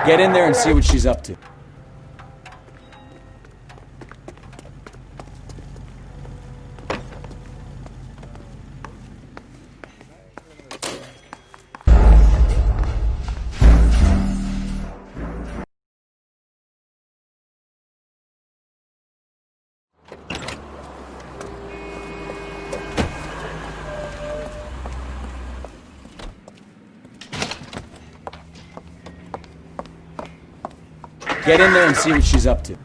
Get in there and see what she's up to. Get in there and see what she's up to.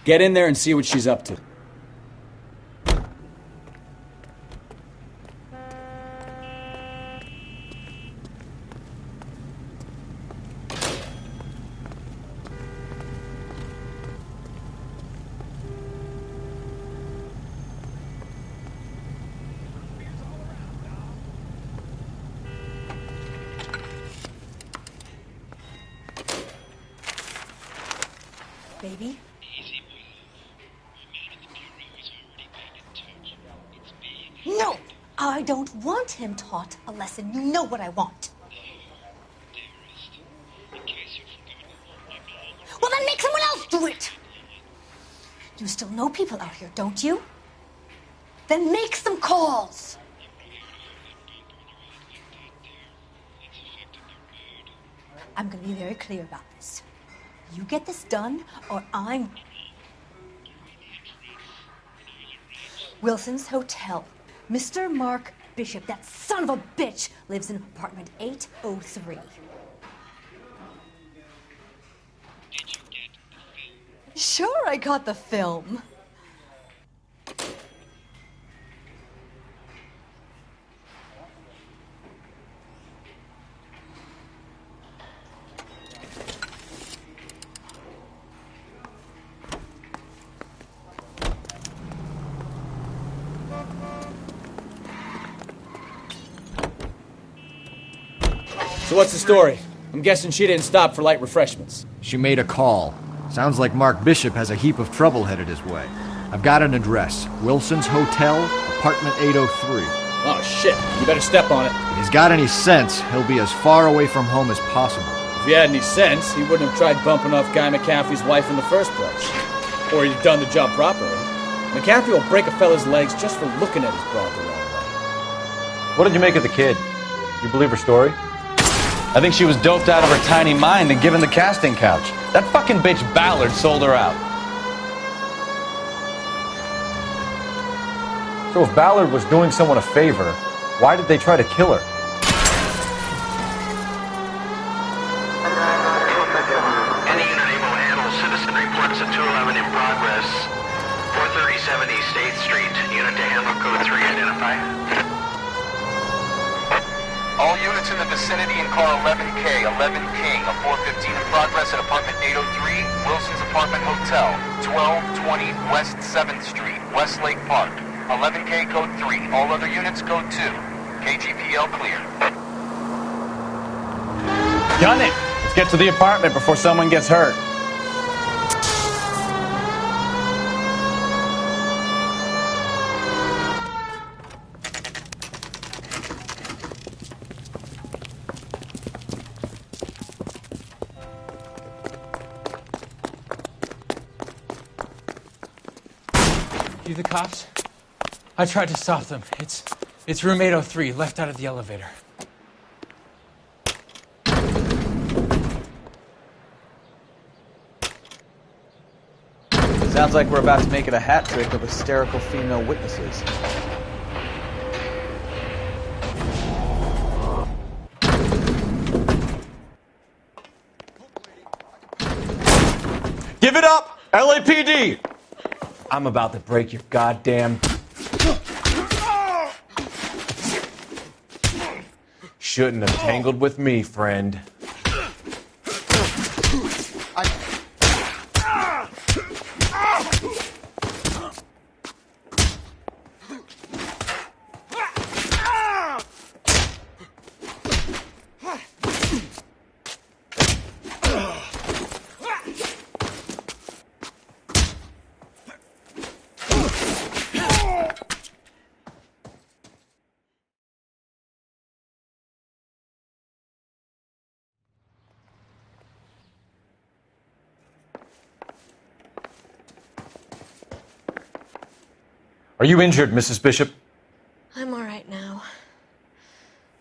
Get in there and see what she's up to. Baby? No! I don't want him taught a lesson. You know what I want. Well, then make someone else do it! You still know people out here, don't you? Then make some calls! I'm gonna be very clear about this. You get this done, or I'm... Wilson's Hotel. Mr. Mark Bishop, that son of a bitch, lives in apartment 803. Sure, I got the film. So what's the story? I'm guessing she didn't stop for light refreshments. She made a call. Sounds like Mark Bishop has a heap of trouble headed his way. I've got an address. Wilson's Hotel, apartment 803. Oh, shit. You better step on it. If he's got any sense, he'll be as far away from home as possible. If he had any sense, he wouldn't have tried bumping off Guy McCaffrey's wife in the first place. Or he'd done the job properly. McCaffrey will break a fella's legs just for looking at his broad the wrong way. What did you make of the kid? You believe her story? I think she was doped out of her tiny mind and given the casting couch. That fucking bitch Ballard sold her out. So if Ballard was doing someone a favor, why did they try to kill her? Any unit able to handle citizen reports at 211 in progress. 437 East 8th Street. Unit to handle code 3 identify. All units in the vicinity in car 11K, 11 King, a 415 in progress at apartment 803, Wilson's Apartment Hotel, 1220 West 7th Street, Westlake Park. 11K code 3, all other units code 2. KGPL clear. Gun it! Let's get to the apartment before someone gets hurt. the cops? I tried to stop them. It's room 803, left out of the elevator. Sounds like we're about to make it a hat trick of hysterical female witnesses. Give it up! LAPD! I'm about to break your goddamn... Shouldn't have tangled with me, friend. Are you injured, Mrs. Bishop? I'm all right now.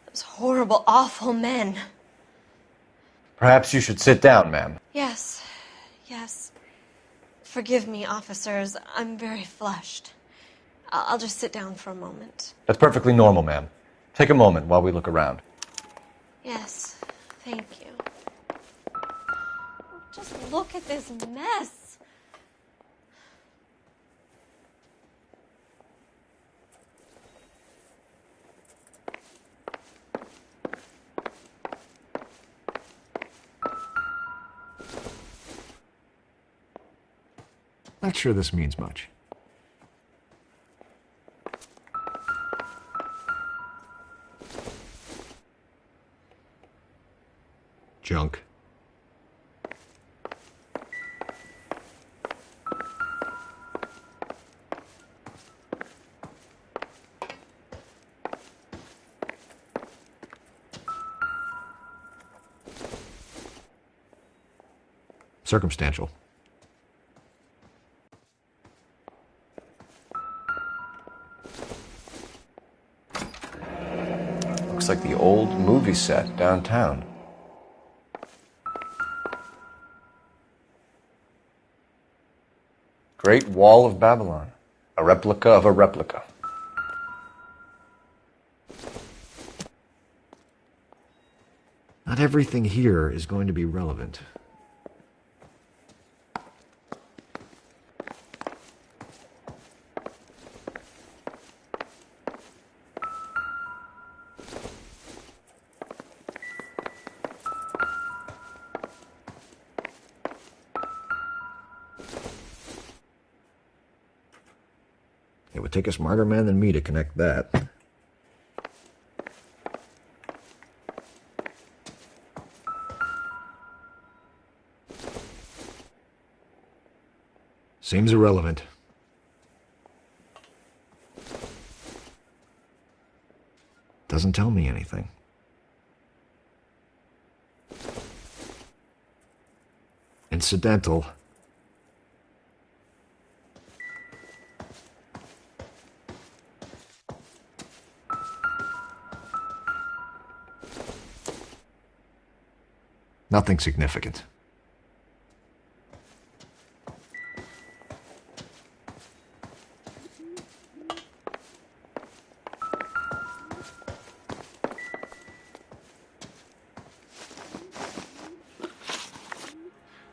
Those horrible, awful men. Perhaps you should sit down, ma'am. Yes, yes. Forgive me, officers. I'm very flushed. I'll just sit down for a moment. That's perfectly normal, ma'am. Take a moment while we look around. Yes, thank you. Just look at this mess. Not sure this means much. Junk. Circumstantial. Looks like the old movie set downtown. Great Wall of Babylon. A replica of a replica. Not everything here is going to be relevant. It would take a smarter man than me to connect that. Seems irrelevant. Doesn't tell me anything. Incidental. Nothing significant.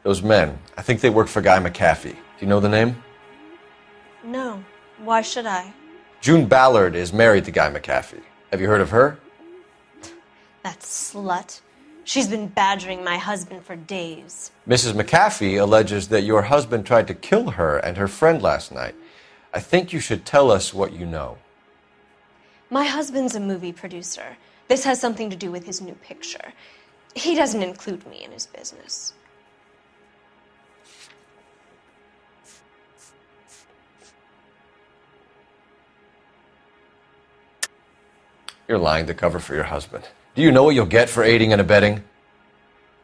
Those men, I think they work for Guy McAfee. Do you know the name? No. Why should I? June Ballard is married to Guy McAfee. Have you heard of her? That slut. She's been badgering my husband for days. Mrs. McAfee alleges that your husband tried to kill her and her friend last night. I think you should tell us what you know. My husband's a movie producer. This has something to do with his new picture. He doesn't include me in his business. You're lying to cover for your husband. Do you know what you'll get for aiding and abetting?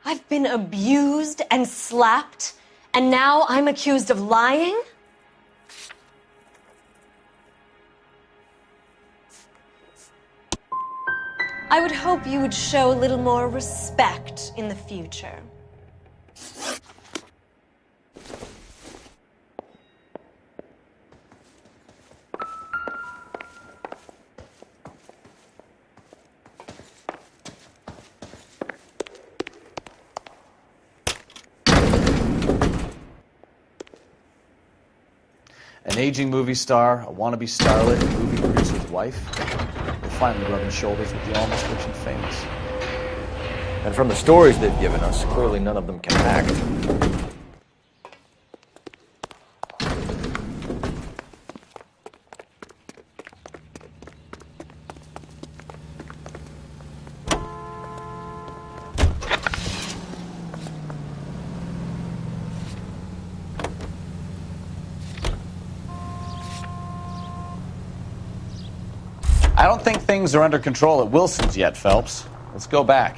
I've been abused and slapped, and now I'm accused of lying? I would hope you would show a little more respect in the future. An aging movie star, a wannabe starlet, a movie producer's wife. They're finally rubbing shoulders with the almost rich and famous. And from the stories they've given us, clearly none of them can act. I don't think things are under control at Wilson's yet, Phelps. Let's go back.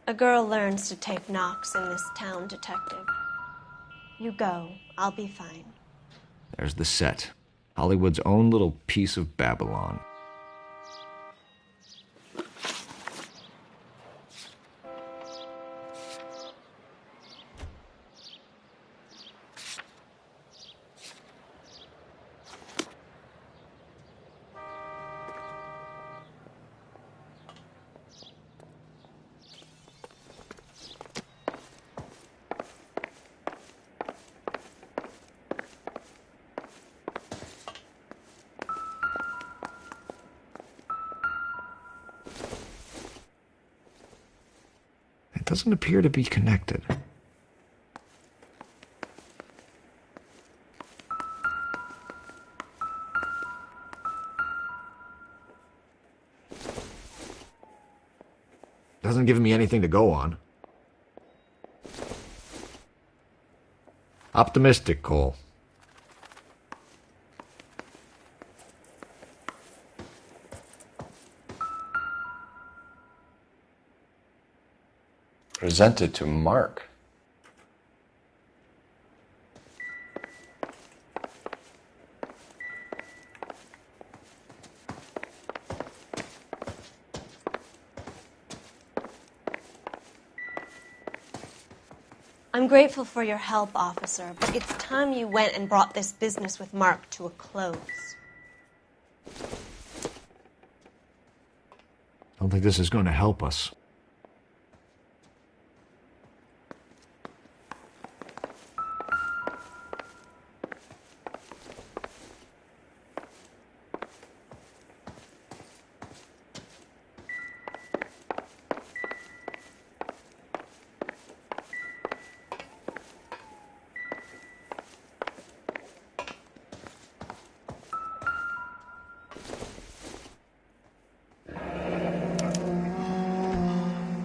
A girl learns to take knocks in this town, Detective. You go. I'll be fine. There's the set. Hollywood's own little piece of Babylon. It doesn't appear to be connected. Doesn't give me anything to go on. Optimistic, Cole. Presented to Mark. I'm grateful for your help, officer, but it's time you went and brought this business with Mark to a close. I don't think this is going to help us.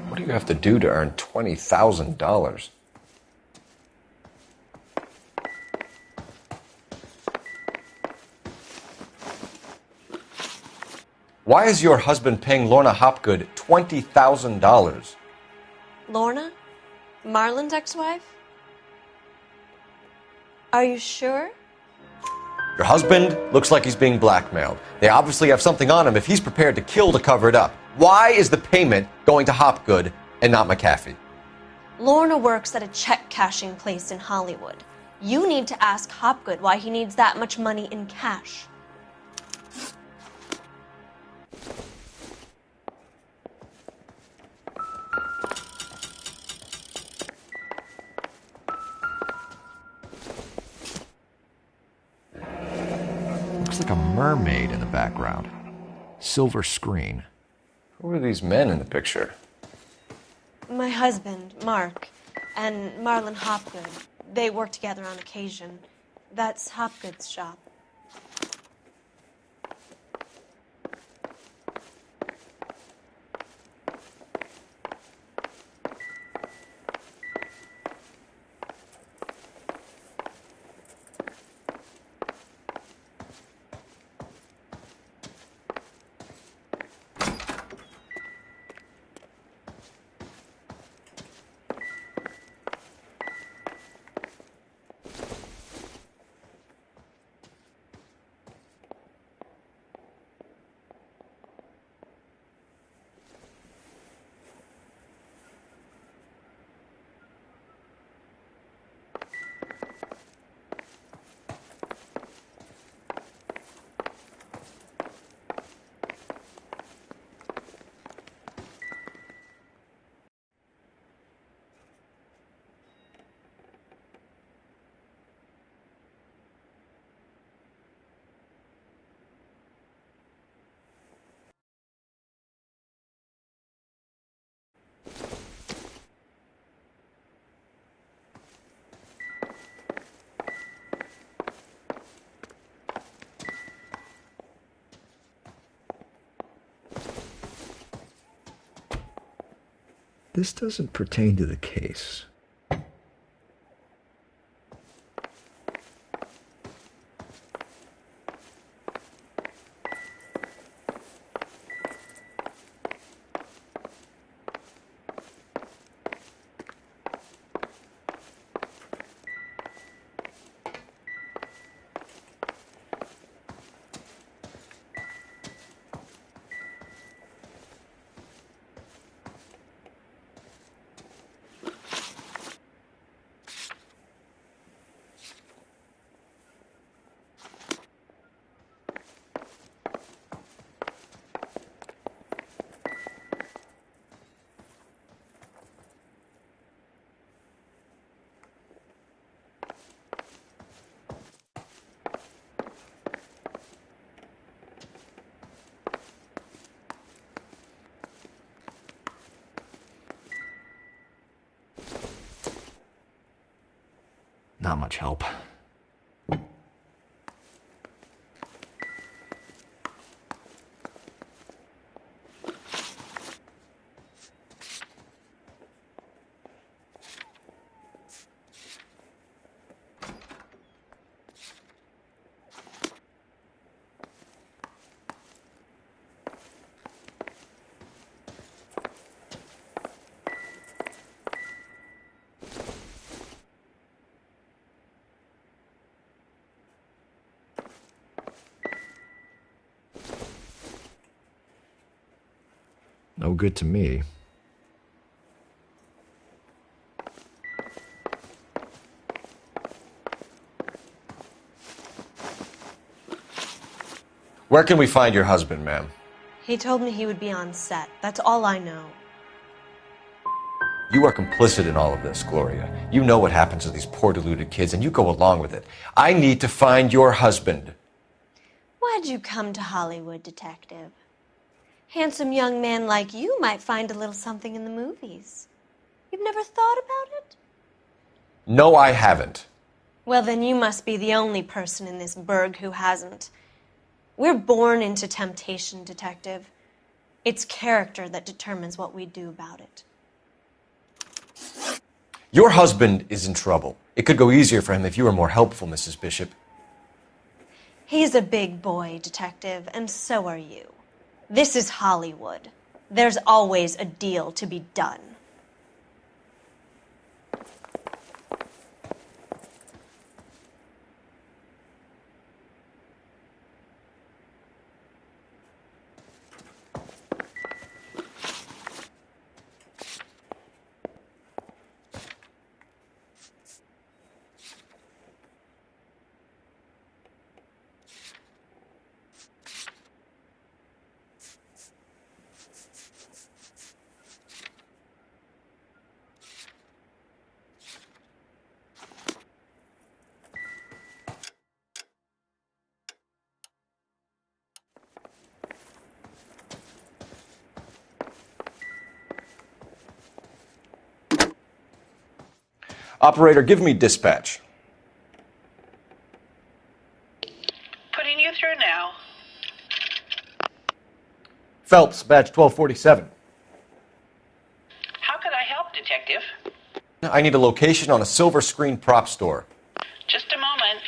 What do you have to do to earn $20,000? Why is your husband paying Lorna Hopgood $20,000? Lorna? Marlon's ex-wife? Are you sure? Your husband looks like he's being blackmailed. They obviously have something on him if he's prepared to kill to cover it up. Why is the payment going to Hopgood and not McAfee? Lorna works at a check-cashing place in Hollywood. You need to ask Hopgood why he needs that much money in cash. Looks like a mermaid in the background. Silver screen. Who are these men in the picture? My husband, Mark, and Marlon Hopgood. They work together on occasion. That's Hopgood's shop. this doesn't pertain to the case. Not much help. No good to me. Where can we find your husband, ma'am? He told me he would be on set. That's all I know. You are complicit in all of this, Gloria. You know what happens to these poor deluded kids, and you go along with it. I need to find your husband. Why'd you come to Hollywood, detective? Handsome young man like you might find a little something in the movies. You've never thought about it? No, I haven't. Well, then you must be the only person in this burg who hasn't. We're born into temptation, detective. It's character that determines what we do about it. Your husband is in trouble. It could go easier for him if you were more helpful, Mrs. Bishop. He's a big boy, detective, and so are you. This is Hollywood. There's always a deal to be done. Operator, give me dispatch. Putting you through now. Phelps, badge 1247. How could I help, detective? I need a location on a silver screen prop store. Just a moment.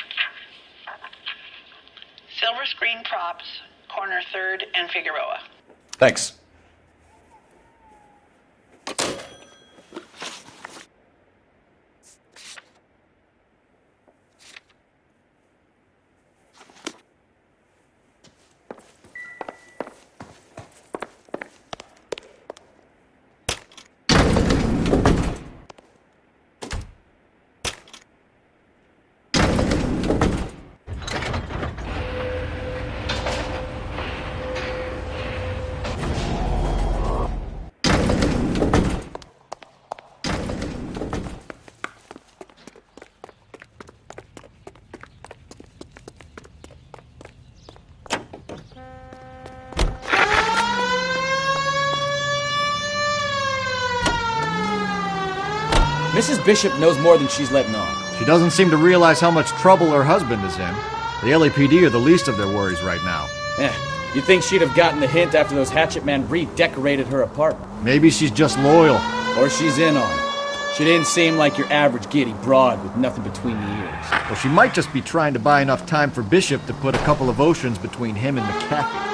Silver Screen Props, corner 3rd and Figueroa. Thanks. Mrs. Bishop knows more than she's letting on. She doesn't seem to realize how much trouble her husband is in. The LAPD are the least of their worries right now. You'd think she'd have gotten the hint after those hatchet men redecorated her apartment. Maybe she's just loyal. Or she's in on it. She didn't seem like your average giddy broad with nothing between the ears. Well, she might just be trying to buy enough time for Bishop to put a couple of oceans between him and McCaffrey.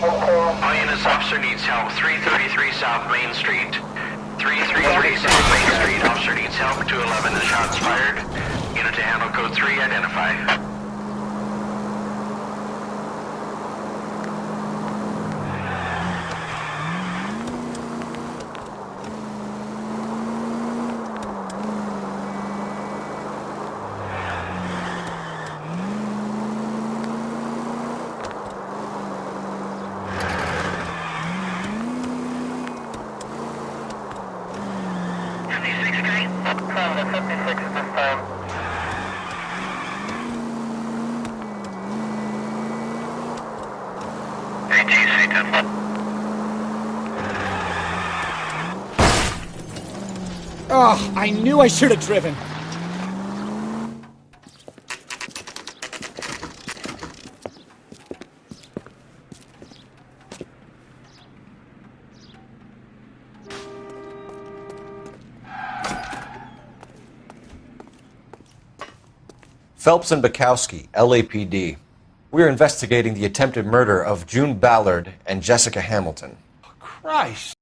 All units, officer needs help. 333 South Main Street. 333 South Main Street. Officer needs help. 211 is shots fired. Unit to handle code 3, identify. Oh, I knew I should have driven. Phelps and Bukowski, LAPD. We're investigating the attempted murder of June Ballard and Jessica Hamilton. Christ.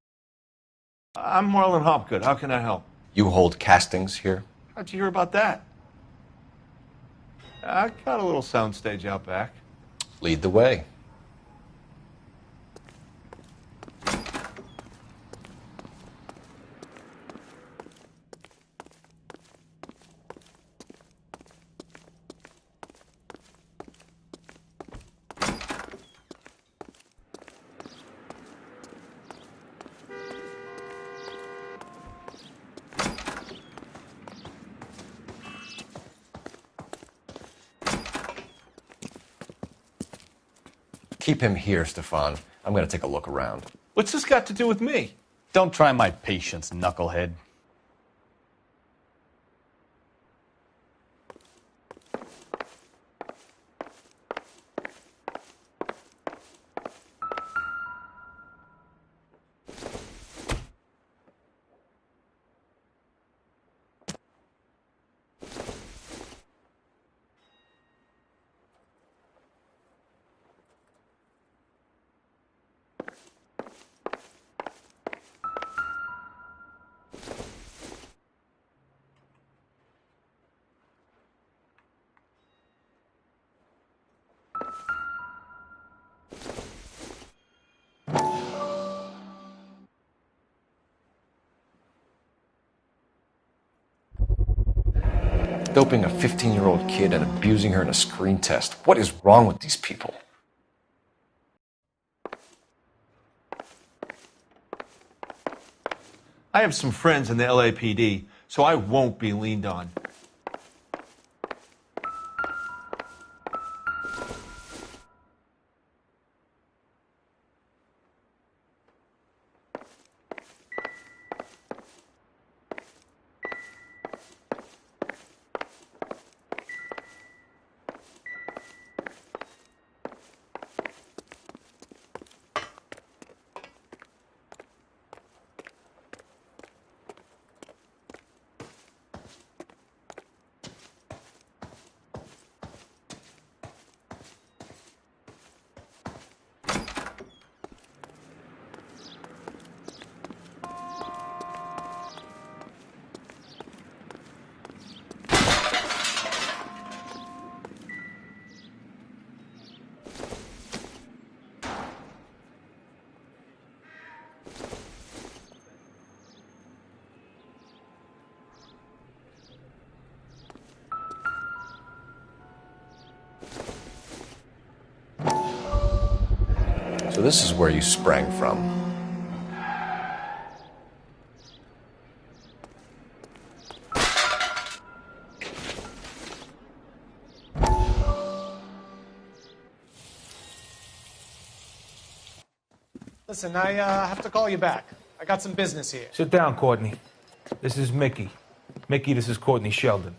I'm Marlon Hopgood. How can I help? You hold castings here? How'd you hear about that? I got a little soundstage out back. Lead the way. Keep him here, Stefan. I'm going to take a look around. What's this got to do with me? Don't try my patience, knucklehead. Doping a 15-year-old kid and abusing her in a screen test. What is wrong with these people? I have some friends in the LAPD, so I won't be leaned on. So this is where you sprang from. Listen, I have to call you back. I got some business here. Sit down, Courtney. This is Mickey. Mickey, this is Courtney Sheldon.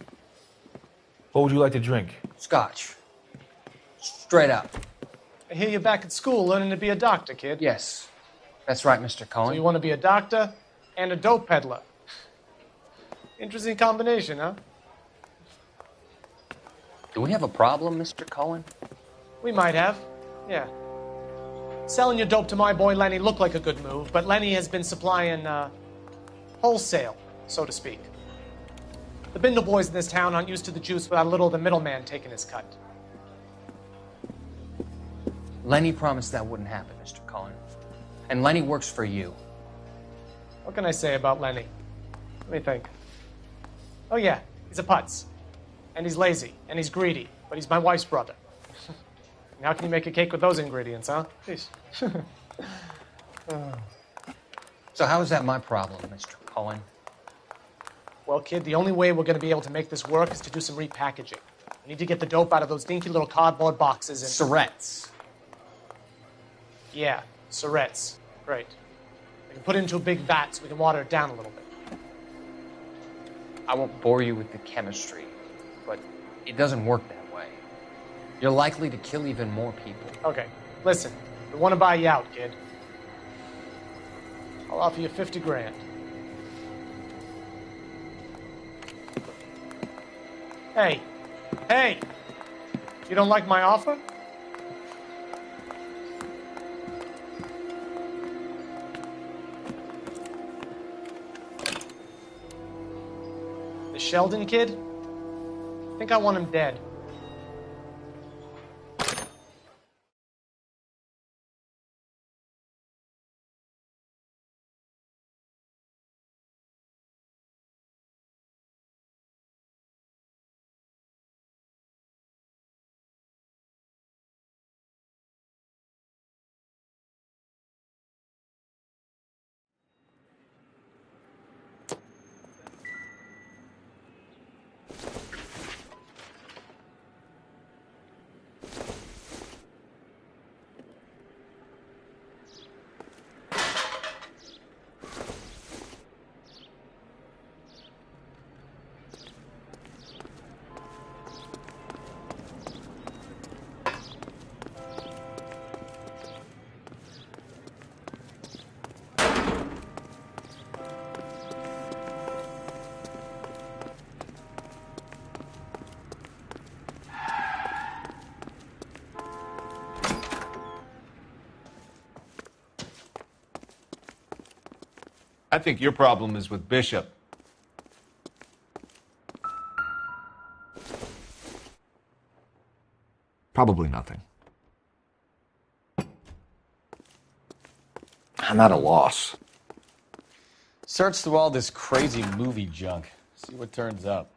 What would you like to drink? Scotch. Straight up. I hear you're back at school learning to be a doctor, kid. Yes, that's right, Mr. Cohen. So you want to be a doctor and a dope peddler. Interesting combination, huh? Do we have a problem, Mr. Cohen? We might have, yeah. Selling your dope to my boy Lenny looked like a good move, but Lenny has been supplying, wholesale, so to speak. The Bindle boys in this town aren't used to the juice without a little of the middleman taking his cut. Lenny promised that wouldn't happen, Mr. Cohen. And Lenny works for you. What can I say about Lenny? Let me think. Oh yeah, he's a putz. And he's lazy, and he's greedy, but he's my wife's brother. And how can you make a cake with those ingredients, huh? Jeez. So how is that my problem, Mr. Cohen? Well, kid, the only way we're going to be able to make this work is to do some repackaging. We need to get the dope out of those dinky little cardboard boxes and... Surrettes. Yeah, Surrettes. Great. We can put it into a big vat so we can water it down a little bit. I won't bore you with the chemistry, but it doesn't work that way. You're likely to kill even more people. Okay, listen. We want to buy you out, kid. I'll offer you 50 grand. Hey. Hey! You don't like my offer? The Sheldon kid? I think I want him dead. I think your problem is with Bishop. Probably nothing. I'm at a loss. Search through all this crazy movie junk. See what turns up.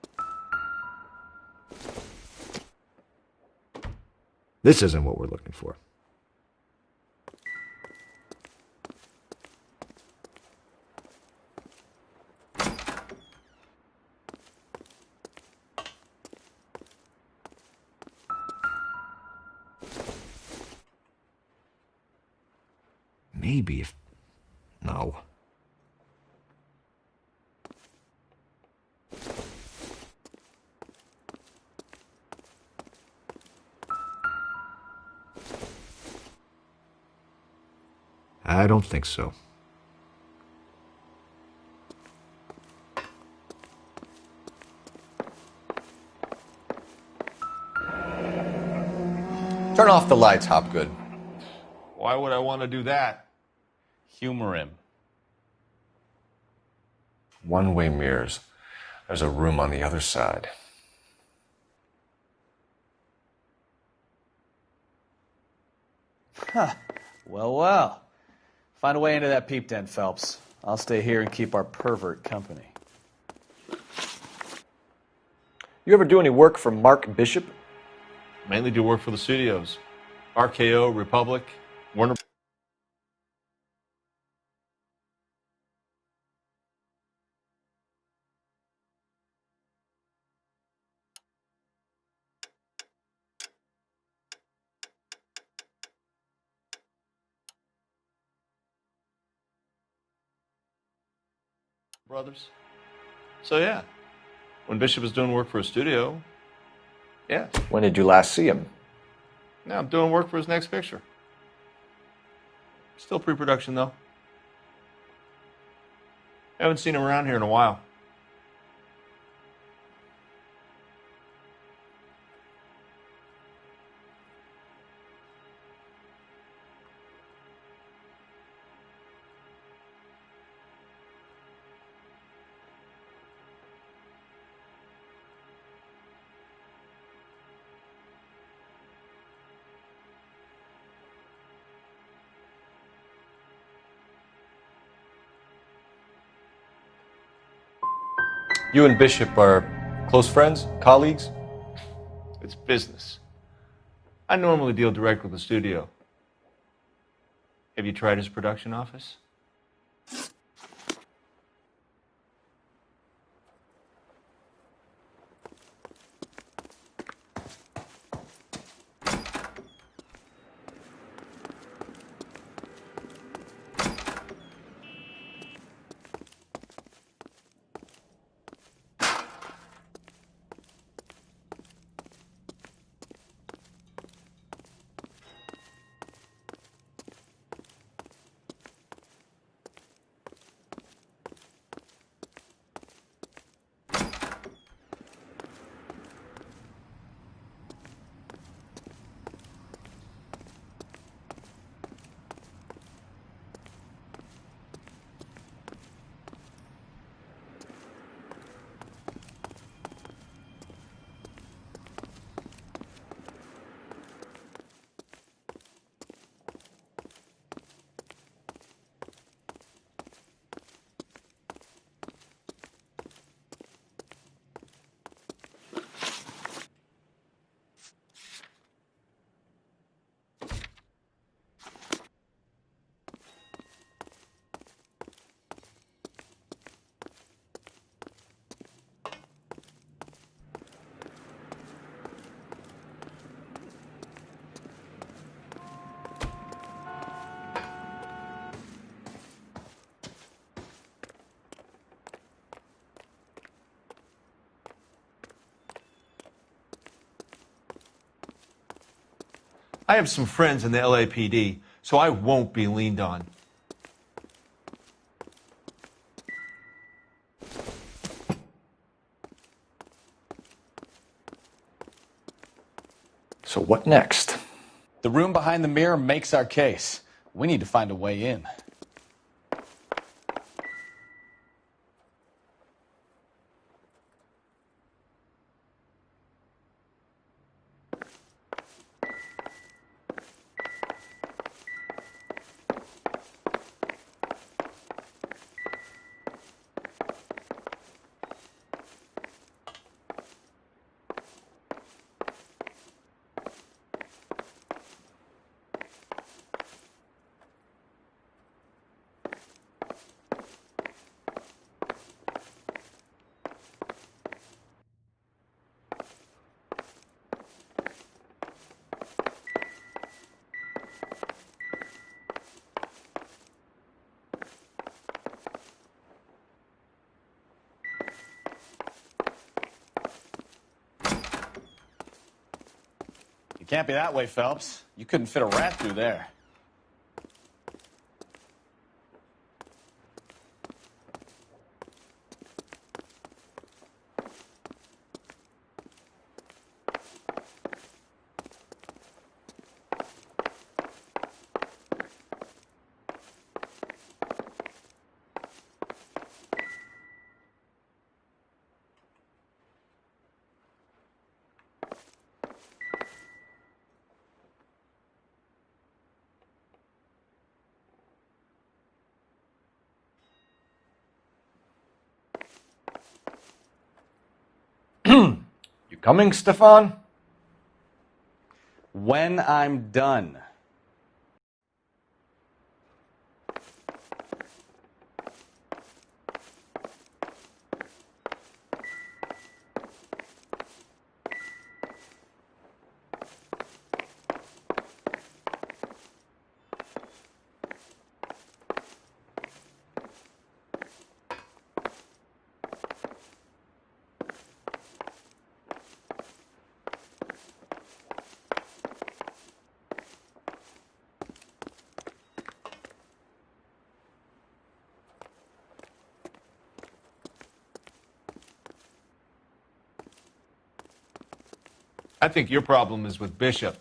This isn't what we're looking for. Maybe if... No. I don't think so. Turn off the lights, Hopgood. Why would I want to do that? Humor him. One-way mirrors. There's a room on the other side. Huh. Well, well. Find a way into that peep den, Phelps. I'll stay here and keep our pervert company. You ever do any work for Mark Bishop? Mainly do work for the studios. RKO, Republic, Warner... Brothers. So yeah, when Bishop is doing work for a studio, yeah. When did you last see him? Now I'm doing work for his next picture. Still pre-production, though. Haven't seen him around here in a while. You and Bishop are close friends, colleagues? It's business. I normally deal direct with the studio. Have you tried his production office? I have some friends in the LAPD, so I won't be leaned on. So what next? The room behind the mirror makes our case. We need to find a way in. You can't be that way, Phelps. You couldn't fit a rat through there. You coming, Stefan? When I'm done. I think your problem is with Bishop.